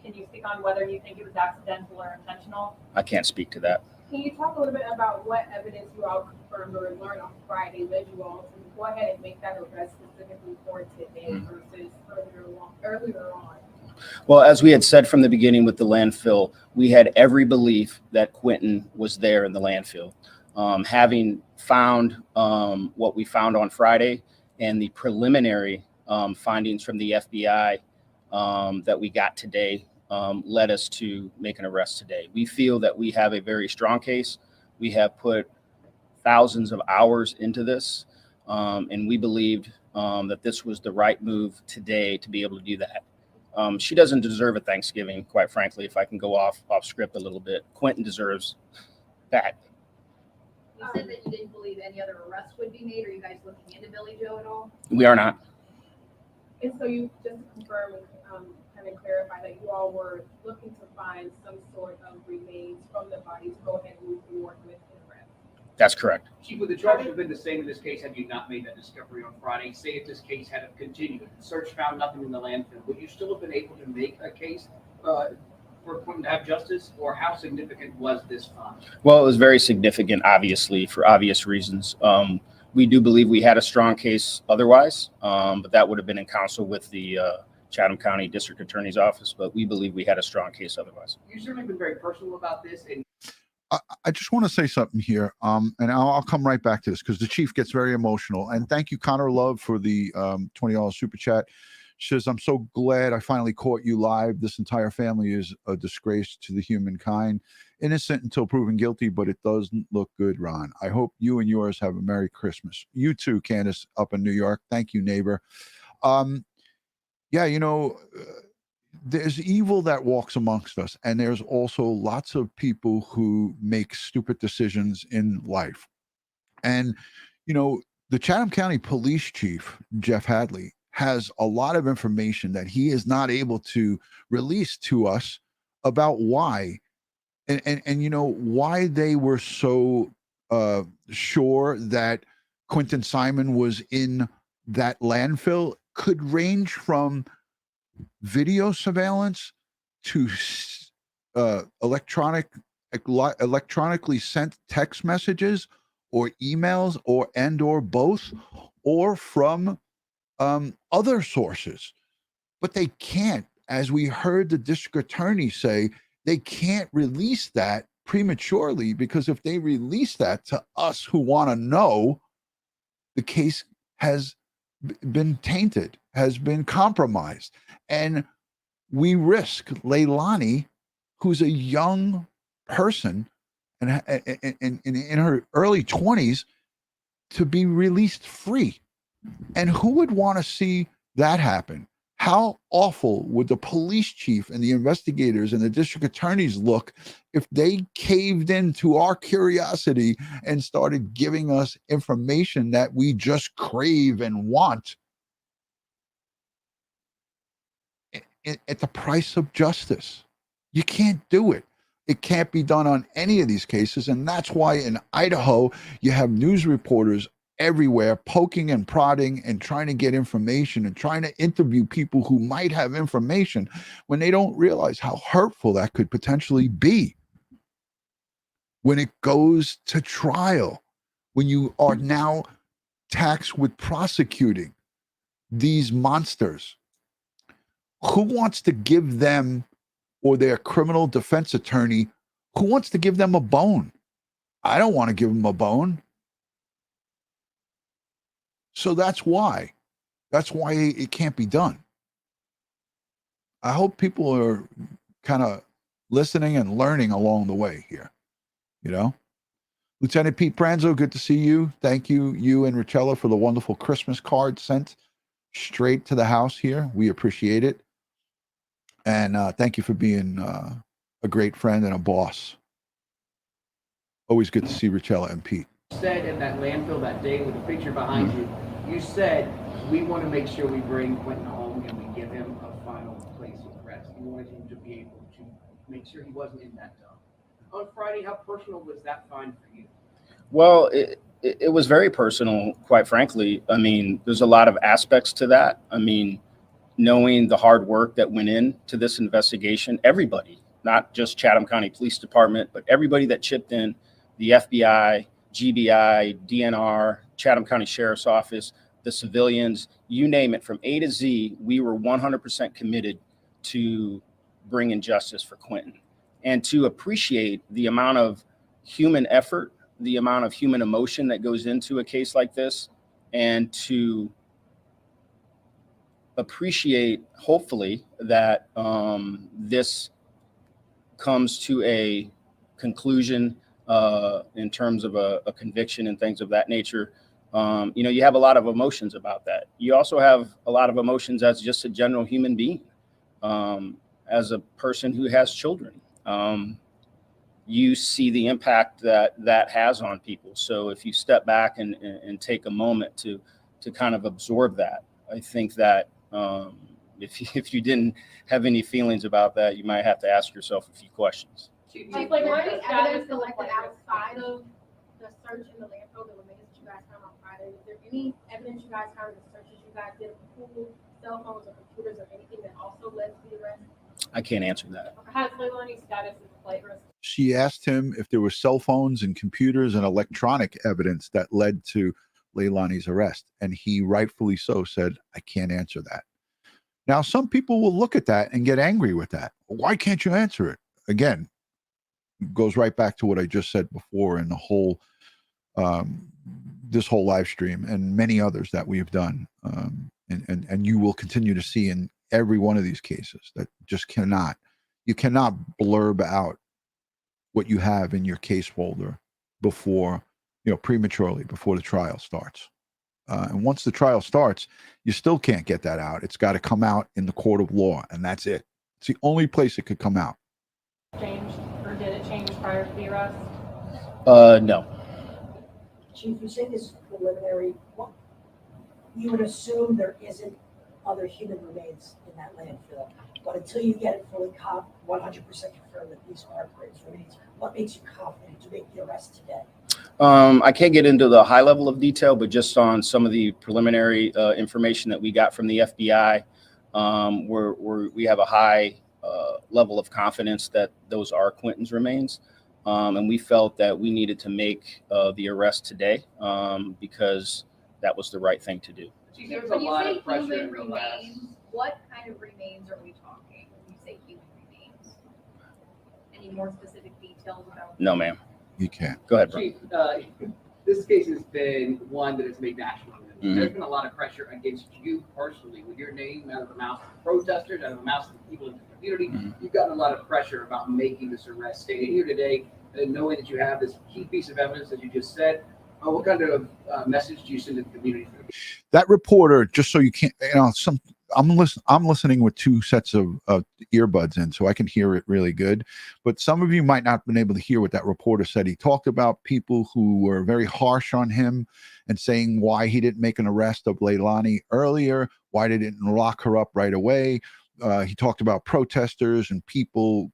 Can you speak on whether you think it was accidental or intentional? I can't speak to that. Can you talk a little bit about what evidence you all confirmed or learned on Friday led you all to go ahead and make that arrest specifically for today versus earlier on? Well, as we had said from the beginning with the landfill, we had every belief that Quentin was there in the landfill. Having found what we found on Friday and the preliminary findings from the FBI that we got today led us to make an arrest today. We feel that we have a very strong case. We have put thousands of hours into this, and we believed that this was the right move today to be able to do that. She doesn't deserve a Thanksgiving, quite frankly, if I can go off script a little bit. Quentin deserves that. You said that you didn't believe any other arrests would be made. Are you guys looking into Billy Joe at all? We are not. And so you just to confirm and kind of clarify that you all were looking to find some sort of remains from the body to go ahead and move forward with the arrest. That's correct. Chief, would the charge have been the same in this case had you not made that discovery on Friday? Say if this case had continued, search found nothing in the landfill, would you still have been able to make a case for Quentin to have justice, or how significant was this find? Well, it was very significant, obviously, for obvious reasons. We do believe we had a strong case otherwise, but that would have been in counsel with the Chatham County District Attorney's Office, but we believe we had a strong case otherwise. You've certainly been very personal about this, and I just want to say something here, and I'll come right back to this because the chief gets very emotional. And thank you, Connor Love, for the $20 super chat. She says, I'm so glad I finally caught you live. This entire family is a disgrace to the humankind. Innocent until proven guilty, but it doesn't look good, Ron. I hope you and yours have a Merry Christmas. You too, Candace, up in New York. Thank you, neighbor. Yeah, you know, there's evil that walks amongst us, and there's also lots of people who make stupid decisions in life. And, you know, the Chatham County Police Chief, Jeff Hadley, has a lot of information that he is not able to release to us about why and you know why they were so sure that Quentin Simon was in that landfill could range from video surveillance to electronically sent text messages or emails or both, or from other sources. But they can't, as we heard the district attorney say, they can't release that prematurely, because if they release that to us who want to know, the case has been tainted, has been compromised. And we risk Leilani, who's a young person and in her early 20s, to be released free. And who would want to see that happen? How awful would the police chief and the investigators and the district attorneys look if they caved into our curiosity and started giving us information that we just crave and want at the price of justice? You can't do it. It can't be done on any of these cases. And that's why in Idaho, you have news reporters everywhere poking and prodding and trying to get information and trying to interview people who might have information when they don't realize how hurtful that could potentially be when it goes to trial, when you are now taxed with prosecuting these monsters. Who wants to give them, or their criminal defense attorney, who wants to give them a bone? I don't want to give them a bone. So that's why it can't be done. I hope people are kind of listening and learning along the way here, you know? Lieutenant Pete Pranzo, good to see you. Thank you, you and Richella, for the wonderful Christmas card sent straight to the house here. We appreciate it. And thank you for being a great friend and a boss. Always good to see Richella and Pete. Said in that landfill that day with the picture behind you, you said, we want to make sure we bring Quentin home and we give him a final place of rest. You wanted him to be able to make sure he wasn't in that dump. On Friday, how personal was that find for you? Well, it was very personal, quite frankly. I mean, there's a lot of aspects to that. I mean, knowing the hard work that went into this investigation, everybody, not just Chatham County Police Department, but everybody that chipped in, the FBI, GBI, DNR, Chatham County Sheriff's Office, the civilians, you name it, from A to Z, we were 100% committed to bringing justice for Quentin, and to appreciate the amount of human effort, the amount of human emotion that goes into a case like this, and to appreciate, hopefully, that this comes to a conclusion in terms of a conviction and things of that nature. You know, you have a lot of emotions about that. You also have a lot of emotions as just a general human being, as a person who has children. You see the impact that has on people. So if you step back and take a moment to kind of absorb that, I think that if you didn't have any feelings about that, you might have to ask yourself a few questions. Like, what is evidence collected outside of the search in the landfill, the remains that you guys found on Friday, was there any evidence you guys found in the searches you guys did of pool, cell phones or computers or anything that also led to the arrest? I can't answer that. Has Leilani's status as a flagrant? She asked him if there were cell phones and computers and electronic evidence that led to Leilani's arrest. And he rightfully so said, I can't answer that. Now, some people will look at that and get angry with that. Why can't you answer it? Again, it goes right back to what I just said before in the whole, this whole live stream and many others that we have done. And you will continue to see in every one of these cases that just you cannot blurb out what you have in your case folder before, prematurely before the trial starts. And once the trial starts, you still can't get that out. It's got to come out in the court of law, and that's it. It's the only place it could come out. Changed, or did it change prior to the arrest? No. Chief, you say this is preliminary. What, you would assume there isn't other human remains in that landfill, but until you get it fully 100% confirmed that these are Graves remains, what makes you confident to make the arrest today? I can't get into the high level of detail, but just on some of the preliminary information that we got from the FBI, we have a high level of confidence that those are Quentin's remains. And we felt that we needed to make the arrest today because that was the right thing to do. There's a When you lot say of pressure human in the last. remains, what kind of remains are we talking when you say human remains? Any more specific details about? No, ma'am. You can't. Go ahead, bro. Chief, this case has been one that has made national news. Mhm. There's been a lot of pressure against you personally with your name out of the mouths of protesters, out of the mouths of the people in the community. Mhm. You've gotten a lot of pressure about making this arrest. Standing here today and knowing that you have this key piece of evidence, as you just said, what kind of message do you send to the community? That reporter, just so you can't, I'm listening with two sets of earbuds in, so I can hear it really good. But some of you might not have been able to hear what that reporter said. He talked about people who were very harsh on him and saying why he didn't make an arrest of Leilani earlier, why they didn't lock her up right away. He talked about protesters and people,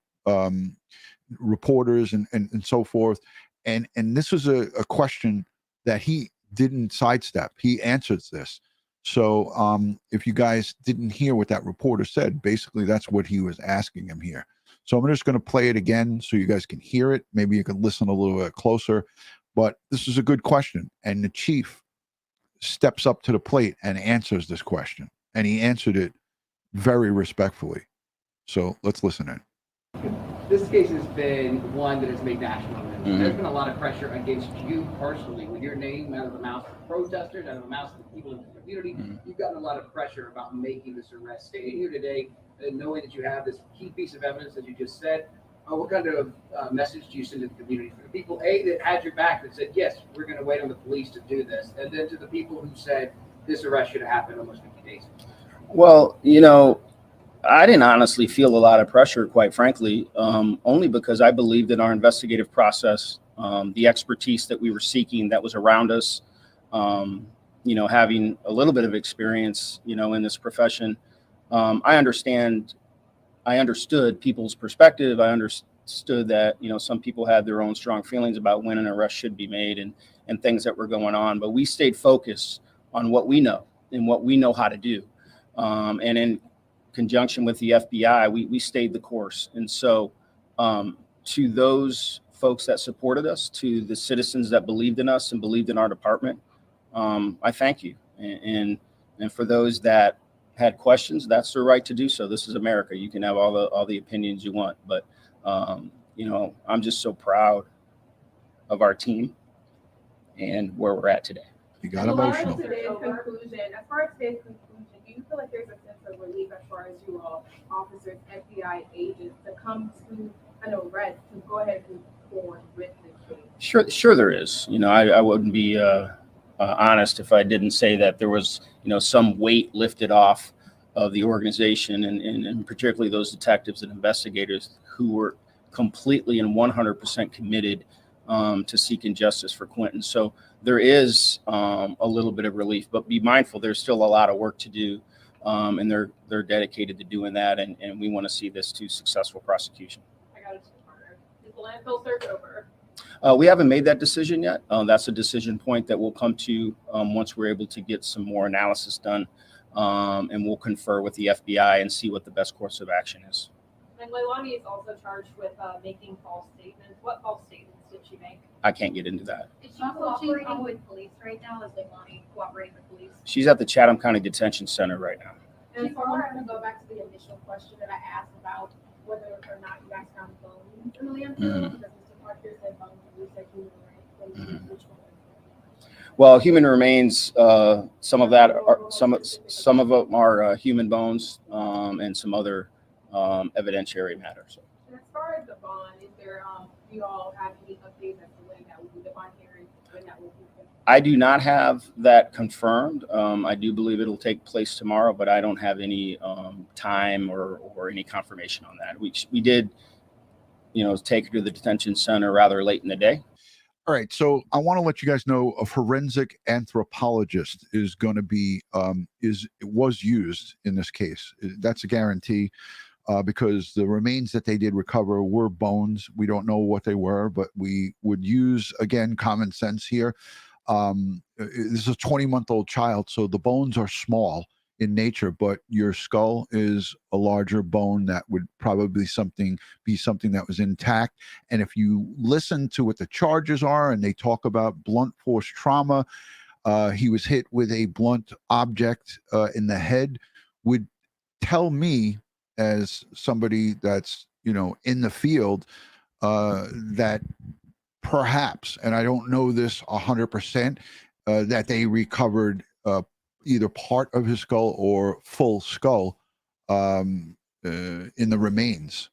reporters and so forth. And this was a question that he didn't sidestep. He answers this. So if you guys didn't hear what that reporter said, basically that's what he was asking him here. So I'm just going to play it again so you guys can hear it. Maybe you can listen a little bit closer. But this is a good question. And the chief steps up to the plate and answers this question. And he answered it very respectfully. So let's listen in. This case has been one that has made national news. Mhm. There's been a lot of pressure against you personally with your name out of the mouths of protesters, out of the mouths of the people in the community. Mhm. You've gotten a lot of pressure about making this arrest. Standing here today and knowing that you have this key piece of evidence, as you just said, what kind of message do you send to the community? For the people, that had your back, that said, yes, we're going to wait on the police to do this. And then to the people who said this arrest should have happened almost 50 days ago. Well, I didn't honestly feel a lot of pressure, quite frankly, only because I believed in our investigative process, the expertise that we were seeking that was around us, having a little bit of experience, in this profession. I understood people's perspective. I understood that, some people had their own strong feelings about when an arrest should be made and things that were going on. But we stayed focused on what we know and what we know how to do. And in conjunction with the FBI, we stayed the course. And so to those folks that supported us, to the citizens that believed in us and believed in our department, I thank you. And for those that had questions, that's their right to do so. This is America. You can have all the opinions you want, but I'm just so proud of our team and where we're at today. He got emotional. As far as today's conclusion, do you feel like there's a sense of relief as far as you all officers, FBI agents, to come to an arrest to go ahead and move forward with this case? Sure there is. I wouldn't be honest if I didn't say that there was, some weight lifted off of the organization and particularly those detectives and investigators who were completely and 100% committed to seeking justice for Quentin. So there is a little bit of relief, but be mindful, there's still a lot of work to do. And they're dedicated to doing that. And we want to see this to successful prosecution. I got a two-parter. Is the landfill search over? We haven't made that decision yet. That's a decision point that we'll come to once we're able to get some more analysis done, and we'll confer with the FBI and see what the best course of action is. And Leilani is also charged with making false statements. What false statements did she make? I can't get into that. Is she cooperating with police right now? Is Leilani cooperating with police? She's at the Chatham County Detention Center right now. And so I want to go back to the initial question that I asked about whether or not you guys found bones in the landfill, because Mr. Parker said bones, and you said human remains. Which one? Well, human remains, some of that are some of them are human bones, and some other evidentiary matters. And as far as the bond, is there do you all have any updates as to when that will be the bond hearing, when that will be? I do not have that confirmed. I do believe it'll take place tomorrow, but I don't have any time or any confirmation on that. We did, take her to the detention center rather late in the day. All right, so I want to let you guys know a forensic anthropologist is going to be was used in this case. That's a guarantee, because the remains that they did recover were bones. We don't know what they were, but we would use, again, common sense here. This is a 20-month-old child, so the bones are small in nature, but your skull is a larger bone that would probably be something that was intact. And if you listen to what the charges are, and they talk about blunt force trauma, he was hit with a blunt object in the head, would tell me, as somebody that's in the field, that perhaps, and I don't know this 100%, that they recovered either part of his skull or full skull in the remains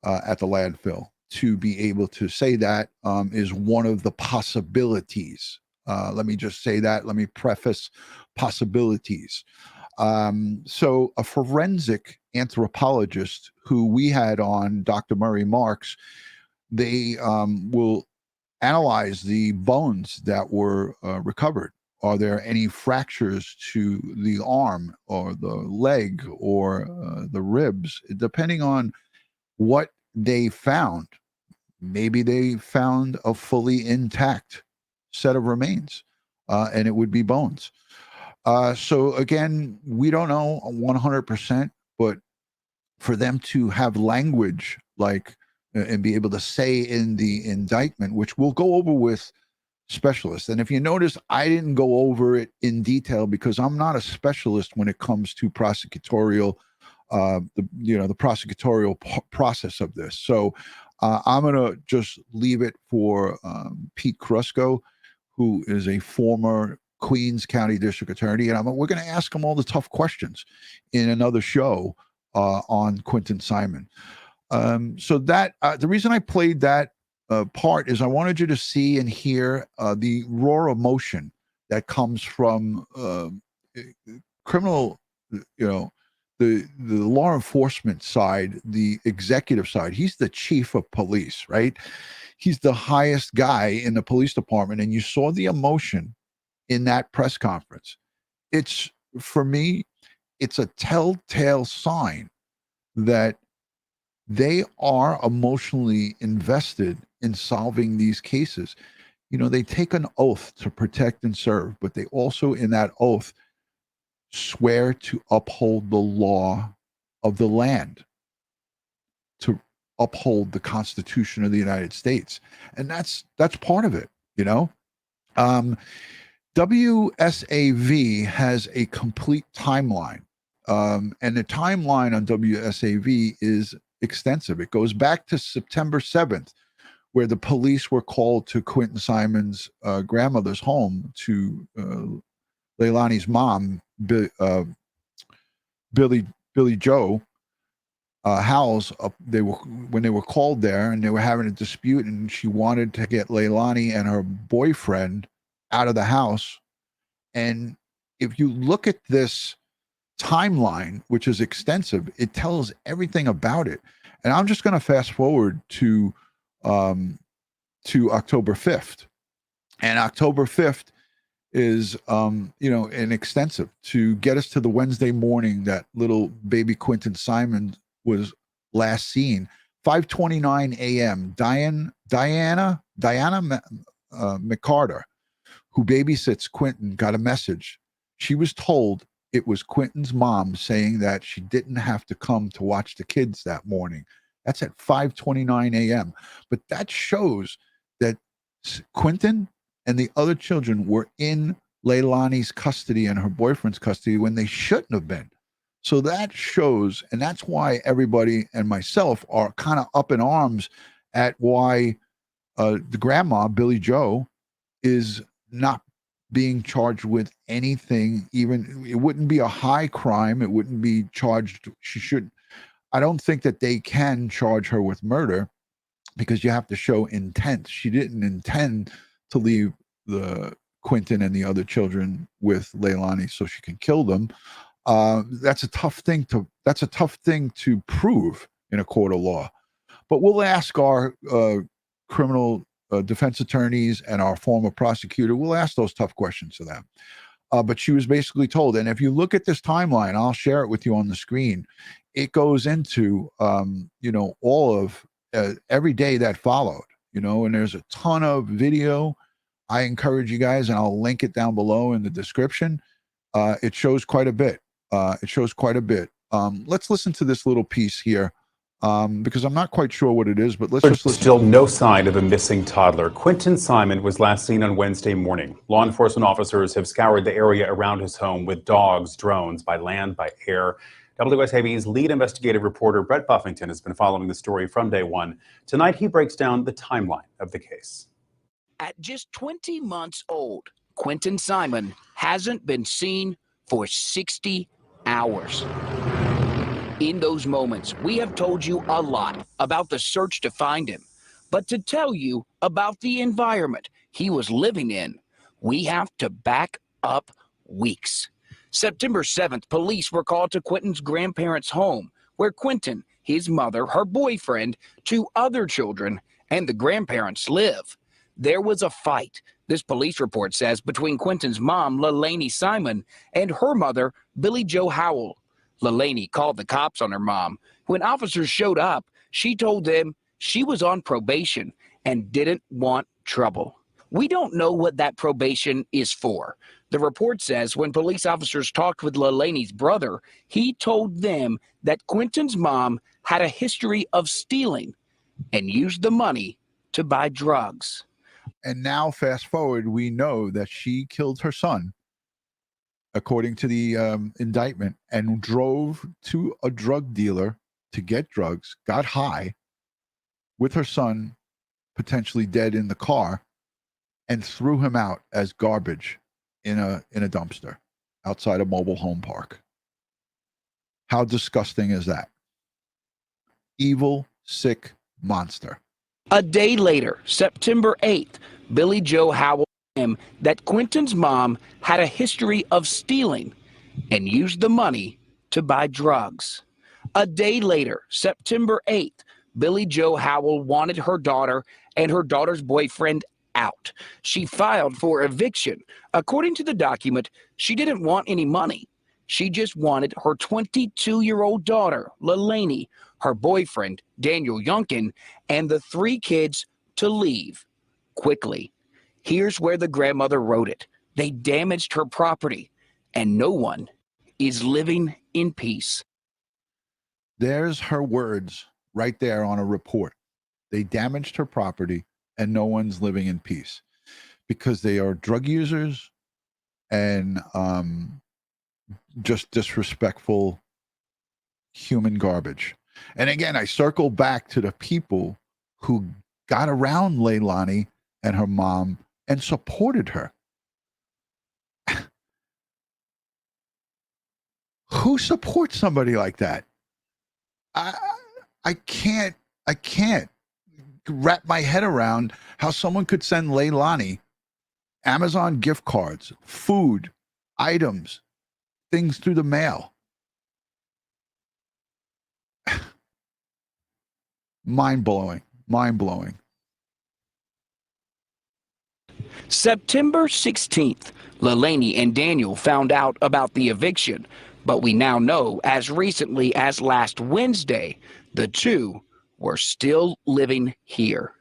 at the landfill. To be able to say that is one of the possibilities. Let me just say that. Let me preface possibilities. So a forensic anthropologist who we had on, Dr. Murray Marks, they will analyze the bones that were recovered. Are there any fractures to the arm or the leg or the ribs? Depending on what they found, maybe they found a fully intact set of remains, and it would be bones. So again, we don't know 100%, but for them to have language like and be able to say in the indictment, which we'll go over with specialists. And if you notice, I didn't go over it in detail because I'm not a specialist when it comes to prosecutorial, the prosecutorial process of this. So I'm going to just leave it for Pete Krusco, who is a former Queens County District Attorney, and we're going to ask him all the tough questions in another show on Quentin Simon. So that the reason I played that part is I wanted you to see and hear the raw emotion that comes from criminal, the law enforcement side, the executive side. He's the chief of police, right? He's the highest guy in the police department, and you saw the emotion in that press conference. It's, for me, it's a telltale sign that they are emotionally invested in solving these cases. They take an oath to protect and serve, but they also, in that oath, swear to uphold the law of the land, to uphold the Constitution of the United States. And that's part of it, WSAV has a complete timeline. And the timeline on WSAV is extensive. It goes back to September 7th, where the police were called to Quentin Simon's grandmother's home, to Leilani's mom, Billy Joe Howells. When they were called there, and they were having a dispute, and she wanted to get Leilani and her boyfriend out of the house. And if you look at this timeline, which is extensive, it tells everything about it. And I'm just going to fast forward to October 5th. And October 5th is, an extensive to get us to the Wednesday morning that little baby Quentin Simon was last seen. 5:29 a.m. Diane Diana McCarter, who babysits Quentin, got a message. She was told it was Quentin's mom saying that she didn't have to come to watch the kids that morning. That's at 5:29 a.m. But that shows that Quentin and the other children were in Leilani's custody and her boyfriend's custody when they shouldn't have been. So that shows, and that's why everybody and myself are kind of up in arms at why the grandma, Billy Joe, is not being charged with anything. Even it wouldn't be a high crime. It wouldn't be charged. She should. I don't think that they can charge her with murder because you have to show intent. She didn't intend to leave the Quentin and the other children with Leilani so she can kill them. That's a tough thing to prove in a court of law. But we'll ask our criminal defense attorneys and our former prosecutor. We'll ask those tough questions to them. But she was basically told, and if you look at this timeline, I'll share it with you on the screen. It goes into all of every day that followed. And there's a ton of video. I encourage you guys, and I'll link it down below in the description. It shows quite a bit. Let's listen to this little piece here because I'm not quite sure what it is, but let's just listen. Still no sign of a missing toddler. Quentin Simon was last seen on Wednesday morning. Law enforcement officers have scoured the area around his home with dogs, drones, by land, by air. WSAB's lead investigative reporter Brett Buffington has been following the story from day one. Tonight, he breaks down the timeline of the case. At just 20 months old, Quentin Simon hasn't been seen for 60 hours. In those moments, we have told you a lot about the search to find him. But to tell you about the environment he was living in, we have to back up weeks. September 7th, police were called to Quentin's grandparents' home, where Quentin, his mother, her boyfriend, 2 other children, and the grandparents live. There was a fight, this police report says, between Quentin's mom, Leilani Simon, and her mother, Billy Joe Howell. Leilani called the cops on her mom. When officers showed up, she told them she was on probation and didn't want trouble. We don't know what that probation is for. The report says when police officers talked with Leilani's brother, he told them that Quentin's mom had a history of stealing and used the money to buy drugs. And now, fast forward, we know that she killed her son, according to the indictment, and drove to a drug dealer to get drugs, got high with her son, potentially dead in the car, and threw him out as garbage in a dumpster outside a mobile home park. How disgusting is that? Evil, sick monster. A day later, September 8th, Billy Joe Howell told him that Quentin's mom had a history of stealing and used the money to buy drugs. A day later, September 8th, Billy Joe Howell wanted her daughter and her daughter's boyfriend out. She filed for eviction. According to the document, she didn't want any money. She just wanted her 22-year-old daughter, Leilani, her boyfriend, Daniel Youngkin, and the 3 kids to leave quickly. Here's where the grandmother wrote it. They damaged her property, and no one is living in peace. There's her words right there on a report. They damaged her property, and no one's living in peace because they are drug users and just disrespectful human garbage. And again, I circle back to the people who got around Leilani and her mom and supported her. Who supports somebody like that? I can't wrap my head around how someone could send Leilani Amazon gift cards, food, items, things through the mail. Mind-blowing. September 16th, Leilani and Daniel found out about the eviction, but we now know as recently as last Wednesday, the 2 were still living here.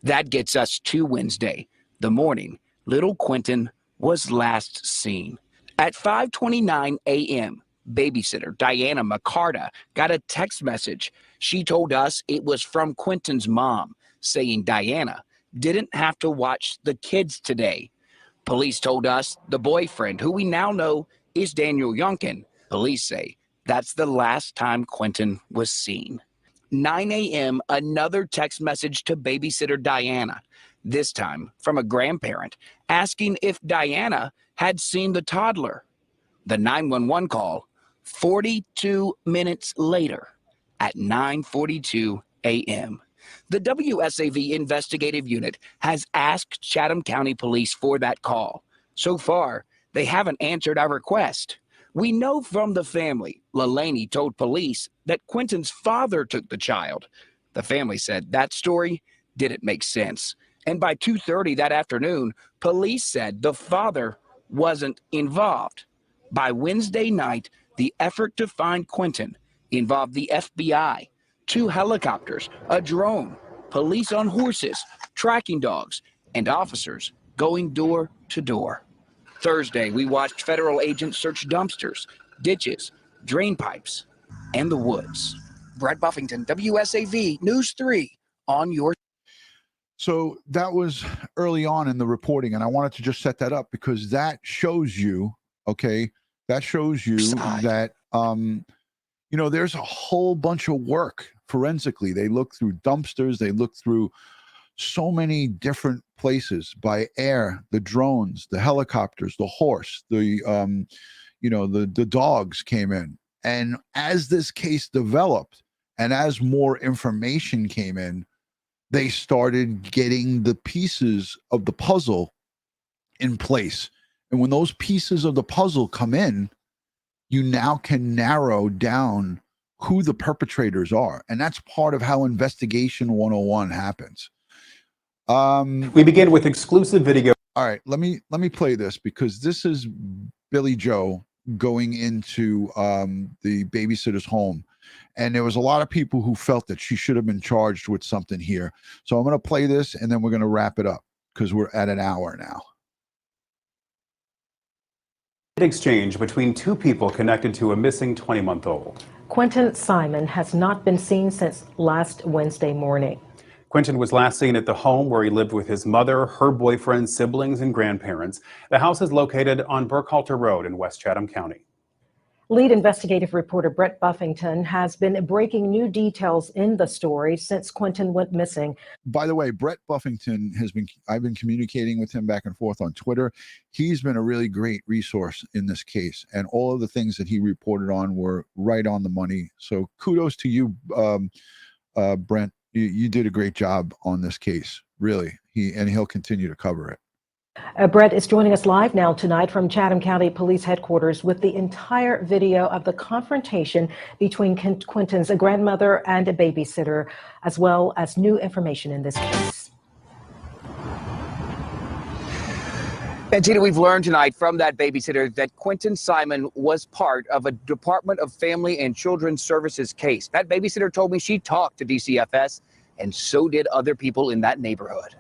That gets us to Wednesday, the morning little Quentin was last seen. At 5:29 a.m., babysitter Diana McCarta got a text message. She told us it was from Quentin's mom, saying Diana didn't have to watch the kids today. Police told us the boyfriend, who we now know is Daniel Youngkin, police say that's the last time Quentin was seen. 9 a.m., another text message to babysitter Diana, this time from a grandparent, asking if Diana had seen the toddler. The 911 call 42 minutes later at 9:42 a.m. The WSAV investigative unit has asked Chatham County Police for that call. So far, they haven't answered our request. We know from the family, Leilani told police that Quentin's father took the child. The family said that story didn't make sense. And by 2:30 that afternoon, police said the father wasn't involved. By Wednesday night, the effort to find Quentin involved the FBI, 2 helicopters, a drone, police on horses, tracking dogs, and officers going door to door. Thursday, we watched federal agents search dumpsters, ditches, drain pipes, and the woods. Brett Buffington, WSAV News 3 on your. So that was early on in the reporting, and I wanted to just set that up because that shows you, okay, that shows you that, there's a whole bunch of work forensically. They look through dumpsters, they look through so many different places by air, the drones, the helicopters, the horse, the dogs came in. And as this case developed and as more information came in, they started getting the pieces of the puzzle in place. And when those pieces of the puzzle come in, you now can narrow down who the perpetrators are. And that's part of how Investigation 101 happens. We begin with exclusive video. All right, let me play this because this is Billy Joe going into the babysitter's home. And there was a lot of people who felt that she should have been charged with something here. So I'm going to play this and then we're going to wrap it up because we're at an hour now. Exchange between 2 people connected to a missing 20-month-old. Quentin Simon has not been seen since last Wednesday morning. Quentin was last seen at the home where he lived with his mother, her boyfriend, siblings, and grandparents. The house is located on Burkhalter Road in West Chatham County. Lead investigative reporter Brett Buffington has been breaking new details in the story since Quentin went missing. By the way, Brett Buffington I've been communicating with him back and forth on Twitter. He's been a really great resource in this case. And all of the things that he reported on were right on the money. So kudos to you, Brent. You did a great job on this case, really. He'll continue to cover it. Brett is joining us live now tonight from Chatham County Police Headquarters with the entire video of the confrontation between Quentin's grandmother and a babysitter, as well as new information in this case. And Tina, we've learned tonight from that babysitter that Quentin Simon was part of a Department of Family and Children's Services case. That babysitter told me she talked to DCFS, and so did other people in that neighborhood.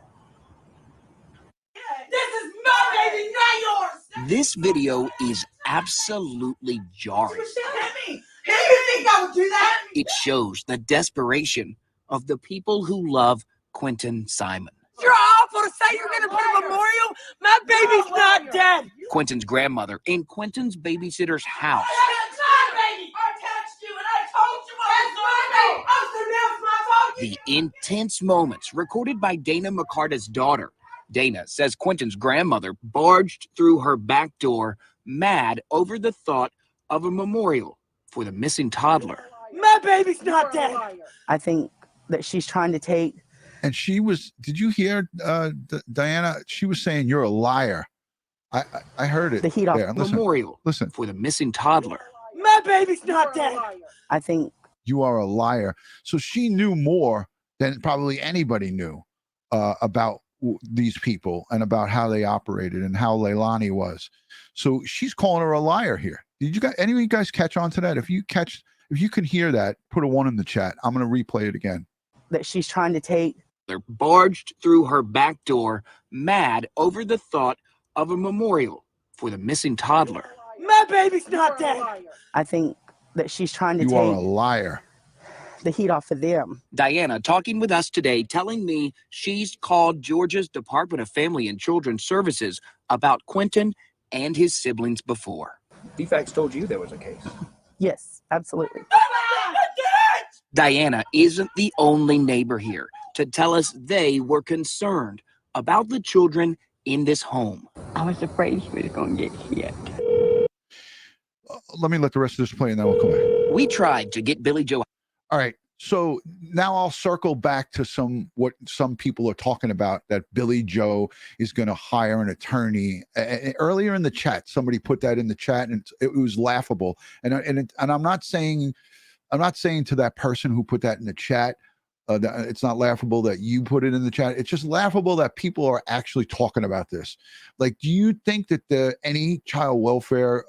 This is my baby, not yours. This video is absolutely jarring. Hit me. You think I would do that? It shows the desperation of the people who love Quentin Simon. You're awful to say you're going to put a memorial. My baby's not dead. Quentin's grandmother in Quentin's babysitter's house. That's my baby. I touched you and I told you that's my baby. Oh, so now it's my fault. The intense moments recorded by Dana McCarta's daughter. Dana says Quentin's grandmother barged through her back door, mad over the thought of a memorial for the missing toddler. My baby's not dead. I think that she's trying to take. And she was, did you hear Diana? She was saying, you're a liar. I heard it. The heat off. Memorial listen. For the missing toddler. My baby's not dead. I think. You are a liar. So she knew more than probably anybody knew about these people and about how they operated and how Leilani was. So she's calling her a liar here. Did you guys, any of you guys catch on to that? If you can hear that, put a 1 in the chat. I'm going to replay it again. That she's trying to take barged through her back door, mad over the thought of a memorial for the missing toddler. My baby's not dead. I think that she's trying to You are a take liar. the heat off of them. Diana talking with us today, telling me she's called Georgia's Department of Family and Children's Services about Quentin and his siblings before. DFACS told you there was a case. Yes, absolutely. Diana isn't the only neighbor here to tell us they were concerned about the children in this home. I was afraid she was going to get hit. Let me let the rest of this play and then we'll come back. We tried to get Billy Joe. All right. So now I'll circle back to what some people are talking about, that Billy Joe is going to hire an attorney. Earlier in the chat, somebody put that in the chat, and it was laughable. And I'm not saying to that person who put that in the chat, that it's not laughable that you put it in the chat. It's just laughable that people are actually talking about this. Like, do you think that any child welfare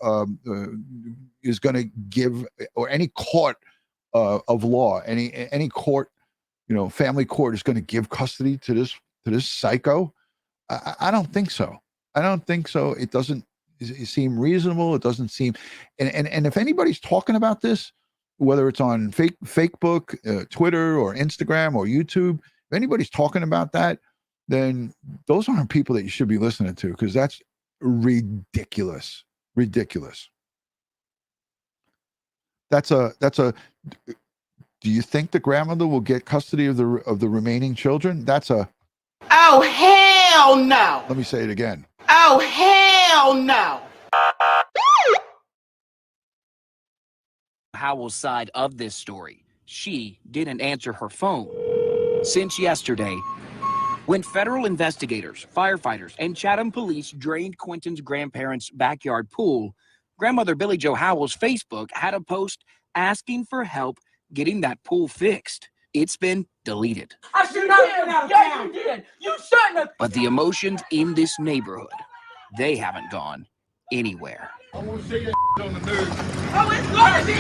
is going to give, or any court of law, any court, family court is going to give custody to this psycho? I don't think so. I don't think so. It doesn't seem reasonable. It doesn't seem, and if anybody's talking about this, whether it's on Facebook, Twitter, or Instagram, or YouTube, if anybody's talking about that, then those aren't people that you should be listening to, because that's ridiculous. Ridiculous. That's a. Do you think the grandmother will get custody of the remaining children? That's a. Oh, hell no. Let me say it again. Oh, hell no. Howell's side of this story. She didn't answer her phone since yesterday, when federal investigators, firefighters, and Chatham police drained Quentin's grandparents' backyard pool. Grandmother Billy Joe Howell's Facebook had a post asking for help getting that pool fixed. It's been deleted. I should not have been out of town. You did. You shouldn't have. But the emotions in this neighborhood, they haven't gone anywhere. I want to see your on the news. Oh, it's gonna be.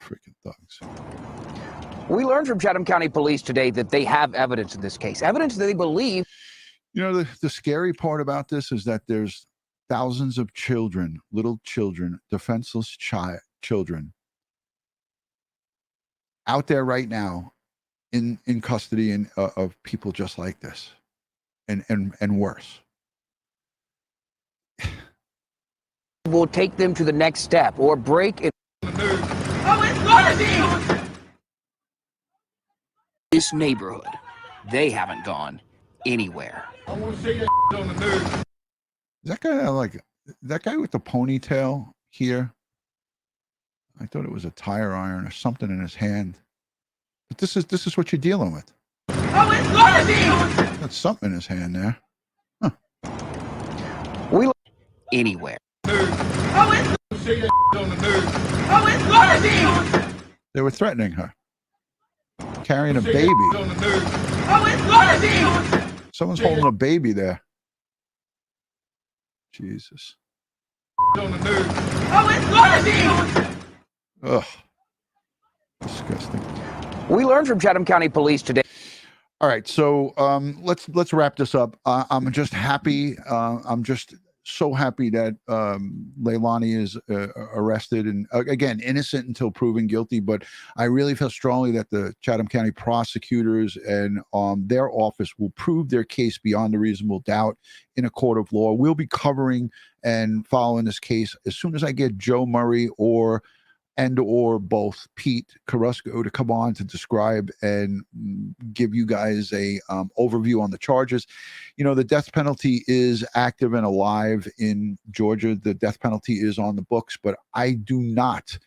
Freaking thugs. We learned from Chatham County Police today that they have evidence in this case, evidence that they believe. The scary part about this is that there's thousands of children, little children, defenseless children out there right now in custody of people just like this and worse. Will take them to the next step or break it. Oh, it's gonna be. This neighborhood, they haven't gone anywhere. I want to see your on the news. Is that guy with the ponytail here? I thought it was a tire iron or something in his hand. But this is what you're dealing with. Oh, it's gonna be. Got something in his hand there. Huh. Anywhere. Oh, it's gonna see your on the news. Oh, it's gonna be. They were threatening her, carrying a baby. Oh, it's gonna be. Someone's holding a baby there. Jesus. On the news. Oh, it's gonna be. Ugh. Disgusting. We learned from Chatham County Police today. All right, so let's wrap this up. I'm just happy. I'm just so happy that Leilani is arrested, and again, innocent until proven guilty. But I really feel strongly that the Chatham County prosecutors and their office will prove their case beyond a reasonable doubt in a court of law. We'll be covering and following this case as soon as I get Joe Murray or both Pete Carrasco to come on to describe and give you guys a overview on the charges. The death penalty is active and alive in Georgia. The death penalty is on the books, but I do not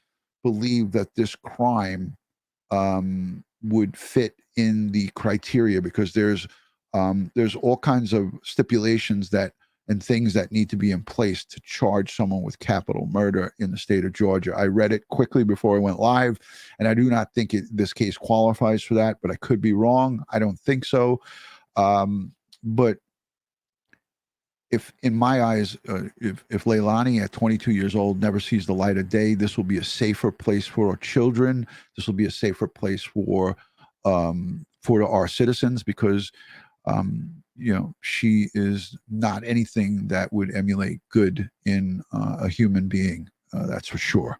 believe that this crime would fit in the criteria, because there's all kinds of stipulations and things that need to be in place to charge someone with capital murder in the state of Georgia. I read it quickly before I went live, and I do not think this case qualifies for that, but I could be wrong. I don't think so. But if, in my eyes, if Leilani at 22 years old never sees the light of day, this will be a safer place for our children. This will be a safer place for for our citizens, because she is not anything that would emulate good in a human being. That's for sure.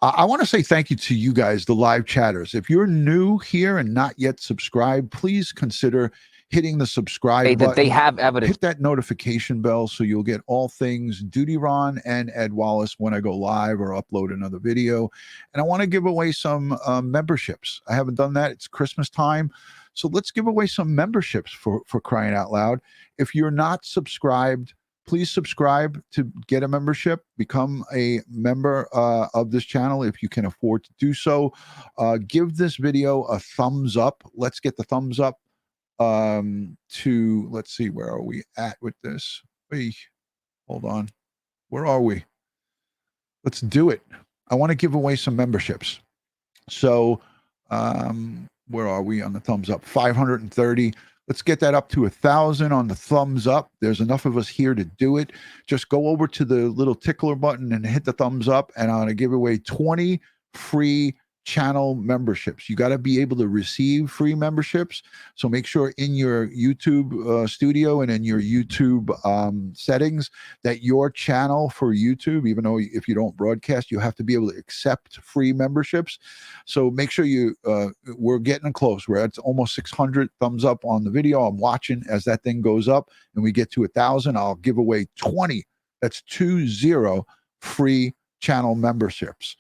I want to say thank you to you guys, the live chatters. If you're new here and not yet subscribed, please consider hitting the subscribe button. They have evidence. Hit that notification bell so you'll get all things DutyRon and Ed Wallace when I go live or upload another video. And I want to give away some memberships. I haven't done that. It's Christmas time. So let's give away some memberships for crying out loud. If you're not subscribed, please subscribe to get a membership. Become a member of this channel if you can afford to do so. Give this video a thumbs up. Let's get the thumbs up to, let's see, where are we at with this? Hold on. Where are we? Let's do it. I want to give away some memberships. So where are we on the thumbs up? 530. Let's get that up to 1,000 on the thumbs up. There's enough of us here to do it. Just go over to the little tickler button and hit the thumbs up, and I'm going to give away 20 free channel memberships. You got to be able to receive free memberships. So make sure in your YouTube studio and in your YouTube settings that your channel for YouTube, even though if you don't broadcast, you have to be able to accept free memberships. So make sure we're getting close. We're at almost 600 thumbs up on the video. I'm watching as that thing goes up and we get to 1,000. I'll give away 20. That's 20 free channel memberships.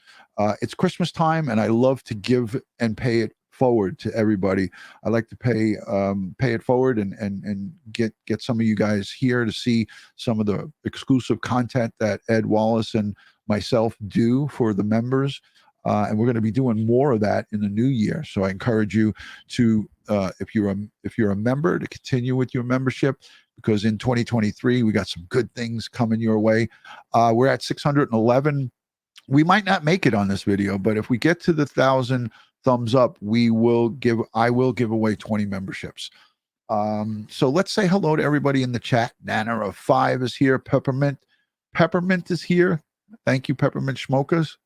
It's Christmas time, and I love to give and pay it forward to everybody. I like to pay it forward and get some of you guys here to see some of the exclusive content that Ed Wallace and myself do for the members. And we're going to be doing more of that in the new year. So I encourage you to, if you're a member, to continue with your membership, because in 2023 we got some good things coming your way. We're at 611. We might not make it on this video, but if we get to the 1,000 thumbs up, I will give away 20 memberships. So let's say hello to everybody in the chat. Nana of 5 is here. Peppermint is here. Thank you, Peppermint Schmoka.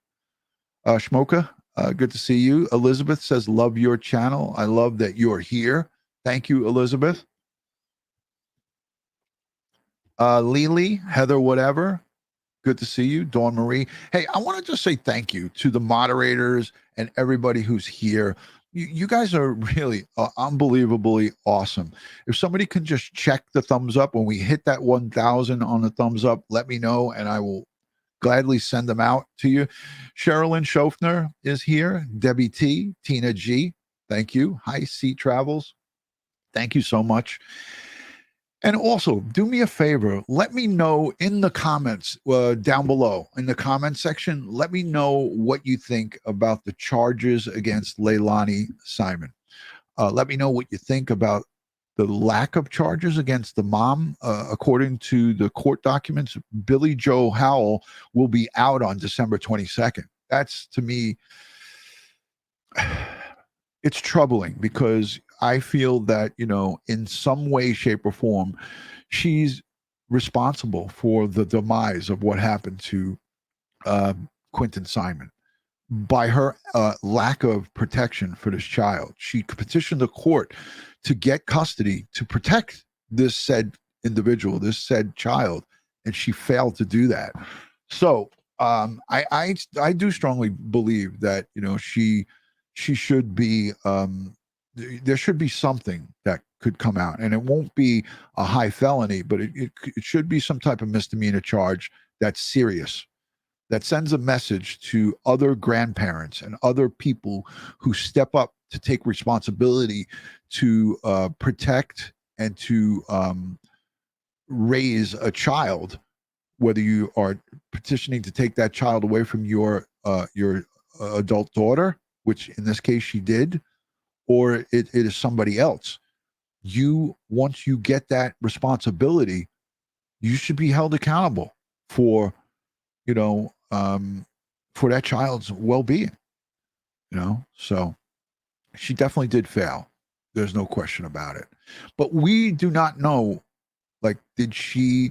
Good to see you. Elizabeth says, love your channel. I love that you're here. Thank you, Elizabeth. Lily, Heather, whatever. Good to see you. Dawn Marie. Hey, I want to just say thank you to the moderators and everybody who's here. You guys are really unbelievably awesome. If somebody can just check the thumbs up when we hit that 1,000 on the thumbs up, let me know and I will gladly send them out to you. Sherilyn Schofner is here. Debbie T, Tina G, thank you. Hi, Sea Travels. Thank you so much. And also, do me a favor, let me know in the comments down below, in the comment section, let me know what you think about the charges against Leilani Simon. Let me know what you think about the lack of charges against the mom. According to the court documents, Billy Joe Howell will be out on December 22nd. That's, to me, it's troubling, because I feel that, in some way, shape, or form, she's responsible for the demise of what happened to Quentin Simon by her lack of protection for this child. She petitioned the court to get custody to protect this said individual, this said child, and she failed to do that. So I do strongly believe that she should be. There should be something that could come out, and it won't be a high felony, but it should be some type of misdemeanor charge that's serious, that sends a message to other grandparents and other people who step up to take responsibility to protect and to raise a child, whether you are petitioning to take that child away from your adult daughter, which in this case she did, or it is somebody else. Once you get that responsibility, you should be held accountable for, for that child's well-being, So she definitely did fail. There's no question about it. But we do not know, did she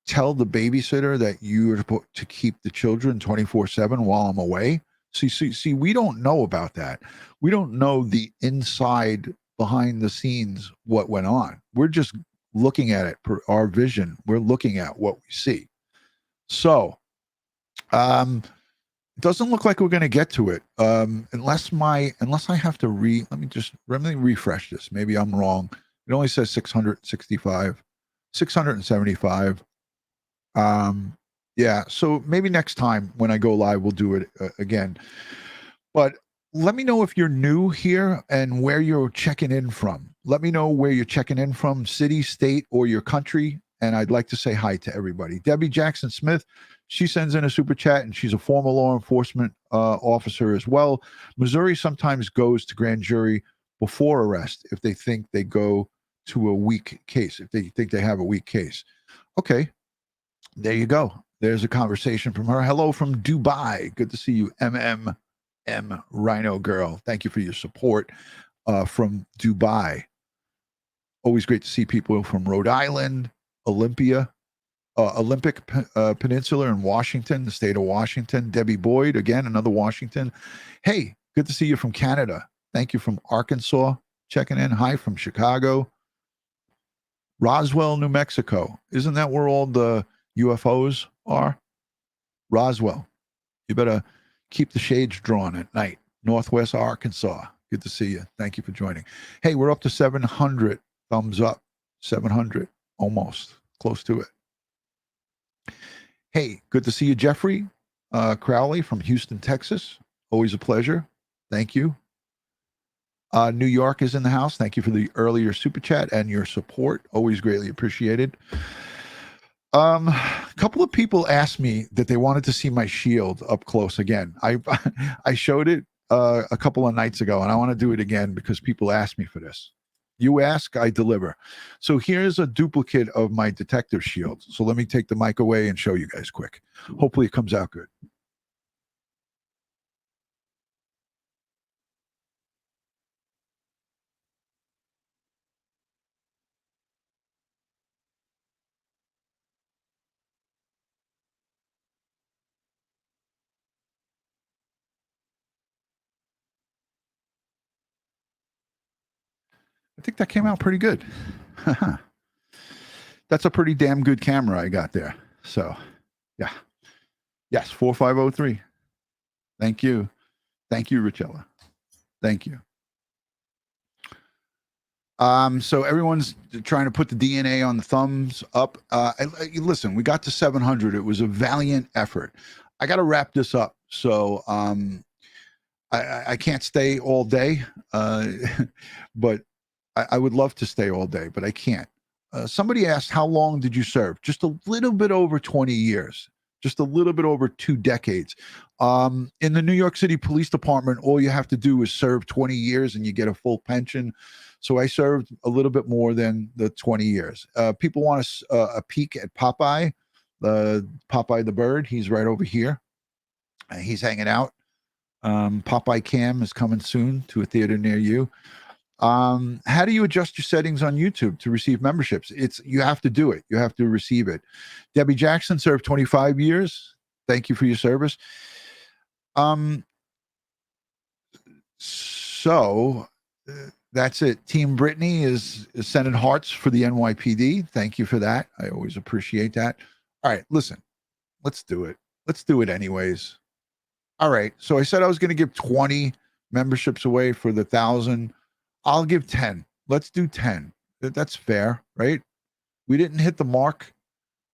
tell the babysitter that you are supposed to keep the children 24/7 while I'm away? See, we don't know about that. We don't know the inside, behind the scenes, what went on. We're just looking at it per our vision. We're looking at what we see. So, it doesn't look like we're going to get to it, unless I have to let me refresh this. Maybe I'm wrong. It only says 665, 675. Yeah, so maybe next time when I go live, we'll do it again. But let me know if you're new here and where you're checking in from. Let me know where you're checking in from, city, state, or your country. And I'd like to say hi to everybody. Debbie Jackson Smith, she sends in a super chat, and she's a former law enforcement officer as well. Missouri sometimes goes to grand jury before arrest if they think they go to a weak case, if they think they have a weak case. Okay, there you go. There's a conversation from her. Hello from Dubai. Good to see you, M Rhino Girl. Thank you for your support from Dubai. Always great to see people from Rhode Island, Olympic Peninsula in Washington, the state of Washington. Debbie Boyd, again, another Washington. Hey, good to see you from Canada. Thank you from Arkansas, checking in. Hi from Chicago. Roswell, New Mexico. Isn't that where all the UFOs are? Roswell. You better keep the shades drawn at night. Northwest Arkansas. Good to see you. Thank you for joining. Hey, we're up to 700 thumbs up. 700, almost. Close to it. Hey, good to see you, Jeffrey Crowley from Houston, Texas. Always a pleasure. Thank you. New York is in the house. Thank you for the earlier super chat and your support. Always greatly appreciated. A couple of people asked me that they wanted to see my shield up close again. I showed it a couple of nights ago, and I want to do it again because people asked me for this. You ask, I deliver. So here's a duplicate of my detective shield. So let me take the mic away and show you guys quick. Hopefully it comes out good. I think that came out pretty good. That's a pretty damn good camera I got there. So, yeah. Yes, 4503. Thank you. Thank you, Richella. Thank you. So everyone's trying to put the DNA on the thumbs up. Listen, we got to 700. It was a valiant effort. I got to wrap this up. So I can't stay all day, but I would love to stay all day, but I can't. Somebody asked, how long did you serve? Just a little bit over 20 years. Just a little bit over 2 decades. In the New York City Police Department, all you have to do is serve 20 years and you get a full pension. So I served a little bit more than the 20 years. People want a peek at Popeye, Popeye the bird. He's right over here. He's hanging out. Popeye Cam is coming soon to a theater near you. How do you adjust your settings on YouTube to receive memberships? You have to do it. You have to receive it. Debbie Jackson served 25 years. Thank you for your service. So that's it. Team Brittany is sending hearts for the NYPD. Thank you for that. I always appreciate that. All right, listen, let's do it. Let's do it anyways. All right. So I said I was going to give 20 memberships away for the 1,000. I'll give 10. Let's do 10. That's fair, right? We didn't hit the mark.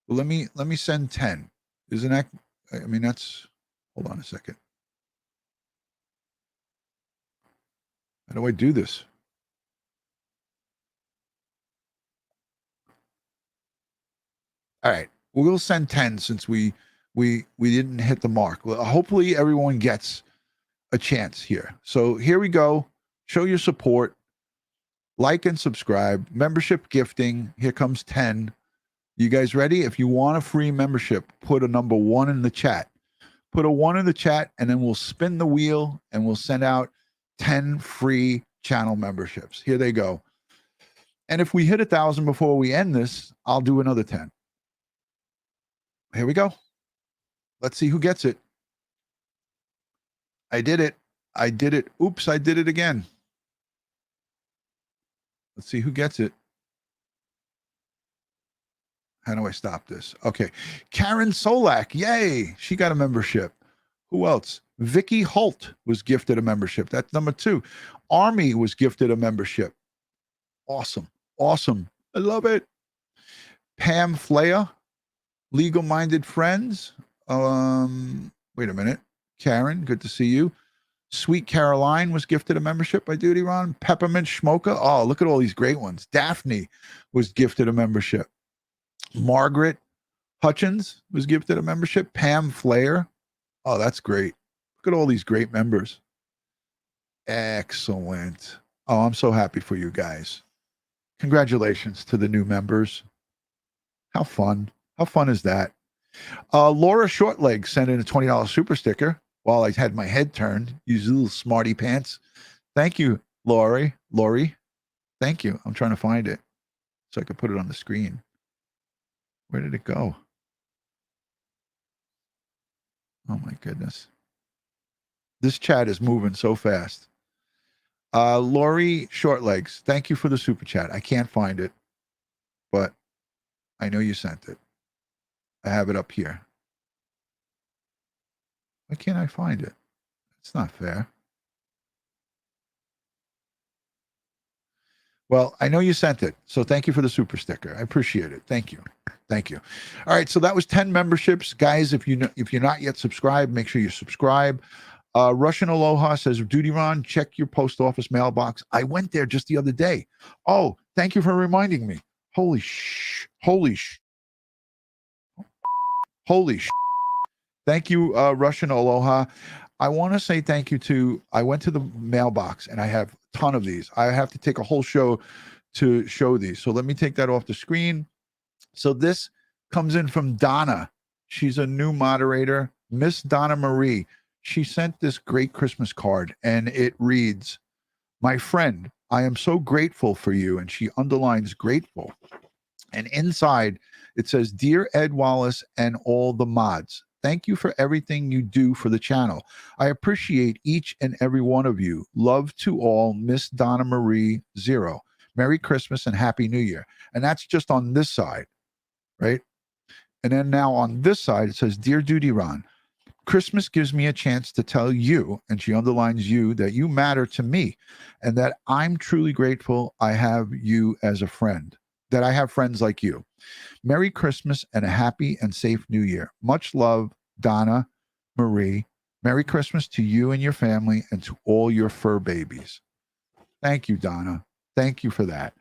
But let me send 10. Isn't that, I mean, that's, hold on a second. How do I do this? All right. We'll send 10 since we didn't hit the mark. Well, hopefully everyone gets a chance here. So here we go. Show your support. Like and subscribe. Membership gifting. Here comes 10. You guys ready? If you want a free membership, put a number 1 in the chat. Put a 1 in the chat, and then we'll spin the wheel, and we'll send out 10 free channel memberships. Here they go. And if we hit 1,000 before we end this, I'll do another 10. Here we go. Let's see who gets it. I did it. I did it. Oops, I did it again. Let's see who gets it. How do I stop this? Okay. Karen Solak. Yay. She got a membership. Who else? Vicky Holt was gifted a membership. That's number 2. Army was gifted a membership. Awesome. Awesome. I love it. Pam Flea, Legal Minded Friends. Wait a minute. Karen, good to see you. Sweet Caroline was gifted a membership by DutyRon. Peppermint Schmoka. Oh, look at all these great ones. Daphne was gifted a membership. Margaret Hutchins was gifted a membership. Pam Flair. Oh, that's great. Look at all these great members. Excellent. Oh, I'm so happy for you guys. Congratulations to the new members. How fun. How fun is that? Laura Shortleg sent in a $20 super sticker while I had my head turned. You little smarty pants. Thank you, Lori. Thank you. I'm trying to find it so I could put it on the screen. Where did it go? Oh my goodness. This chat is moving so fast. Lori Shortlegs, thank you for the super chat. I can't find it, but I know you sent it. I have it up here. Why can't I find it? It's not fair. Well, I know you sent it, so thank you for the super sticker. I appreciate it. Thank you. Thank you. All right, so that was 10 memberships. Guys, if you're not yet subscribed, make sure you subscribe. Russian Aloha says, DutyRon, check your post office mailbox. I went there just the other day. Oh, thank you for reminding me. Holy sh. Thank you, Russian Aloha. I want to say thank you to, I went to the mailbox and I have a ton of these. I have to take a whole show to show these. So let me take that off the screen. So this comes in from Donna. She's a new moderator, Miss Donna Marie. She sent this great Christmas card and it reads, "My friend, I am so grateful for you." And she underlines grateful. And inside it says, "Dear Ed Wallace and all the mods, thank you for everything you do for the channel. I appreciate each and every one of you. Love to all, Miss Donna Marie 0. Merry Christmas and Happy New Year." And that's just on this side, right? And then now on this side, it says, "Dear DutyRon, Christmas gives me a chance to tell you," and she underlines you, "that you matter to me and that I'm truly grateful I have you as a friend, that I have friends like you. Merry Christmas and a happy and safe New Year. Much love, Donna Marie. Merry Christmas to you and your family and to all your fur babies." Thank you, Donna. Thank you for that.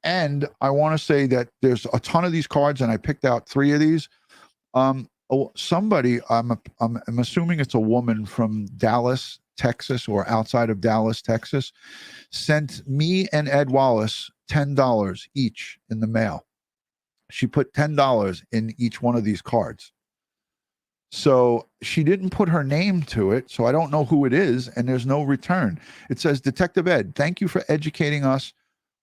And I want to say that there's a ton of these cards, and I picked out 3 of these. Somebody, I'm assuming it's a woman from Dallas, Texas, or outside of Dallas, Texas, sent me and Ed Wallace $10 each in the mail. She put $10 in each one of these cards. So she didn't put her name to it, so I don't know who it is, and there's no return. It says, "Detective Ed, thank you for educating us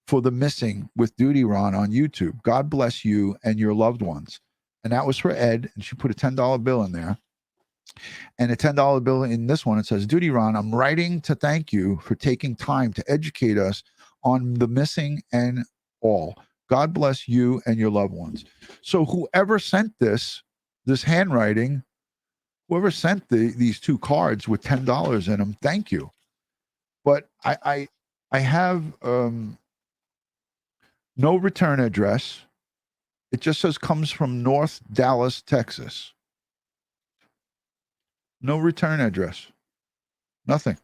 for the missing with DutyRon on YouTube. God bless you and your loved ones." And that was for Ed, and she put a $10 bill in there. And a $10 bill in this one, it says, "DutyRon, I'm writing to thank you for taking time to educate us on the missing and all. God bless you and your loved ones." So whoever sent this handwriting, whoever sent these 2 cards with $10 in them, thank you. But I have no return address. It just says comes from North Dallas, Texas. No return address. Nothing.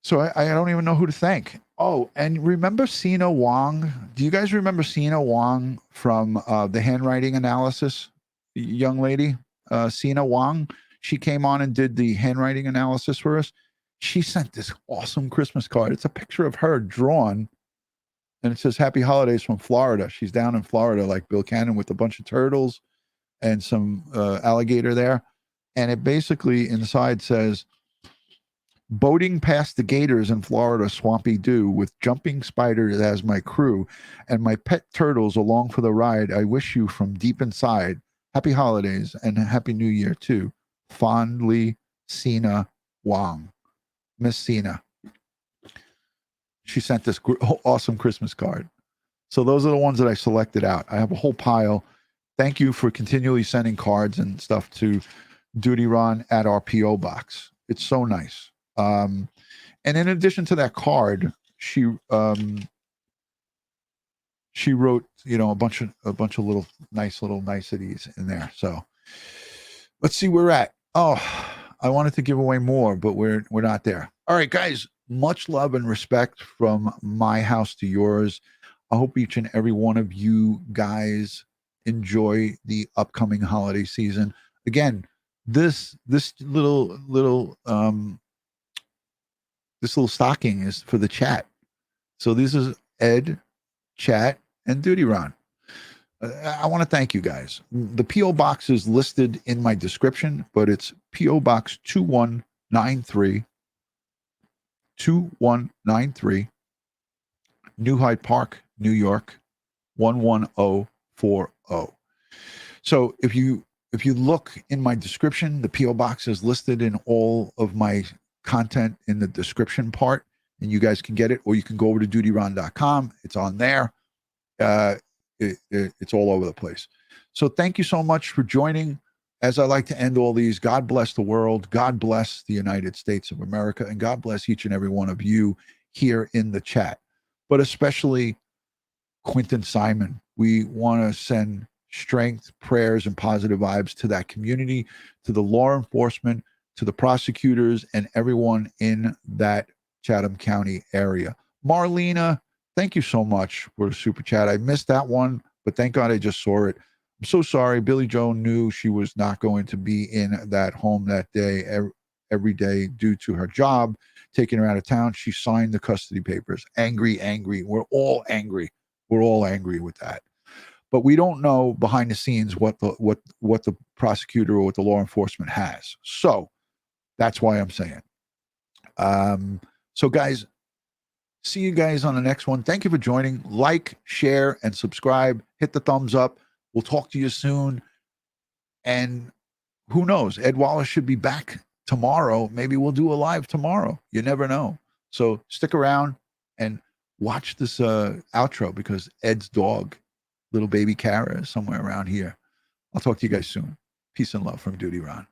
So I don't even know who to thank. Oh, and remember Sina Wong? Do you guys remember Sina Wong from the handwriting analysis? Young lady, Sina Wong. She came on and did the handwriting analysis for us. She sent this awesome Christmas card. It's a picture of her drawn, and it says "Happy Holidays from Florida." She's down in Florida like Bill Cannon with a bunch of turtles and some alligator there. And it basically inside says, "Boating past the gators in Florida Swampy Dew with jumping spiders as my crew and my pet turtles along for the ride. I wish you from deep inside Happy Holidays and Happy New Year too. Fondly Sina Wang. Miss Sina. She sent this awesome Christmas card. So those are the ones that I selected out. I have a whole pile. Thank you for continually sending cards and stuff to DutyRon at our P.O. box. It's so nice. And in addition to that card, she wrote, a bunch of little niceties in there. So let's see where we're at. Oh, I wanted to give away more, but we're not there. All right, guys, much love and respect from my house to yours. I hope each and every one of you guys enjoy the upcoming holiday season. Again, this little stocking is for the chat. So this is Ed, Chat, and DutyRon. I want to thank you guys. The P.O. box is listed in my description, but it's P.O. Box 2193, New Hyde Park, New York, 11040. So if you look in my description, the P.O. box is listed in all of my content in the description part, and you guys can get it, or you can go over to dutyron.com. It's on there. It's all over the place. So thank you so much for joining. As I like to end all these, God bless the world, God bless the United States of America, and God bless each and every one of you here in the chat, but especially Quentin Simon. We want to send strength, prayers, and positive vibes to that community, to the law enforcement, to the prosecutors, and everyone in that Chatham County area. Marlena, thank you so much for the super chat. I missed that one, but thank God I just saw it. I'm so sorry. Billy Joe knew she was not going to be in that home that day, every day, due to her job, taking her out of town. She signed the custody papers. Angry. We're all angry. We're all angry with that. But we don't know behind the scenes what the prosecutor or what the law enforcement has. So that's why I'm saying. So guys, see you guys on the next one. Thank you for joining. Like, share, and subscribe. Hit the thumbs up. We'll talk to you soon. And who knows? Ed Wallace should be back tomorrow. Maybe we'll do a live tomorrow. You never know. So stick around and watch this outro, because Ed's dog, little baby Kara, is somewhere around here. I'll talk to you guys soon. Peace and love from DutyRon.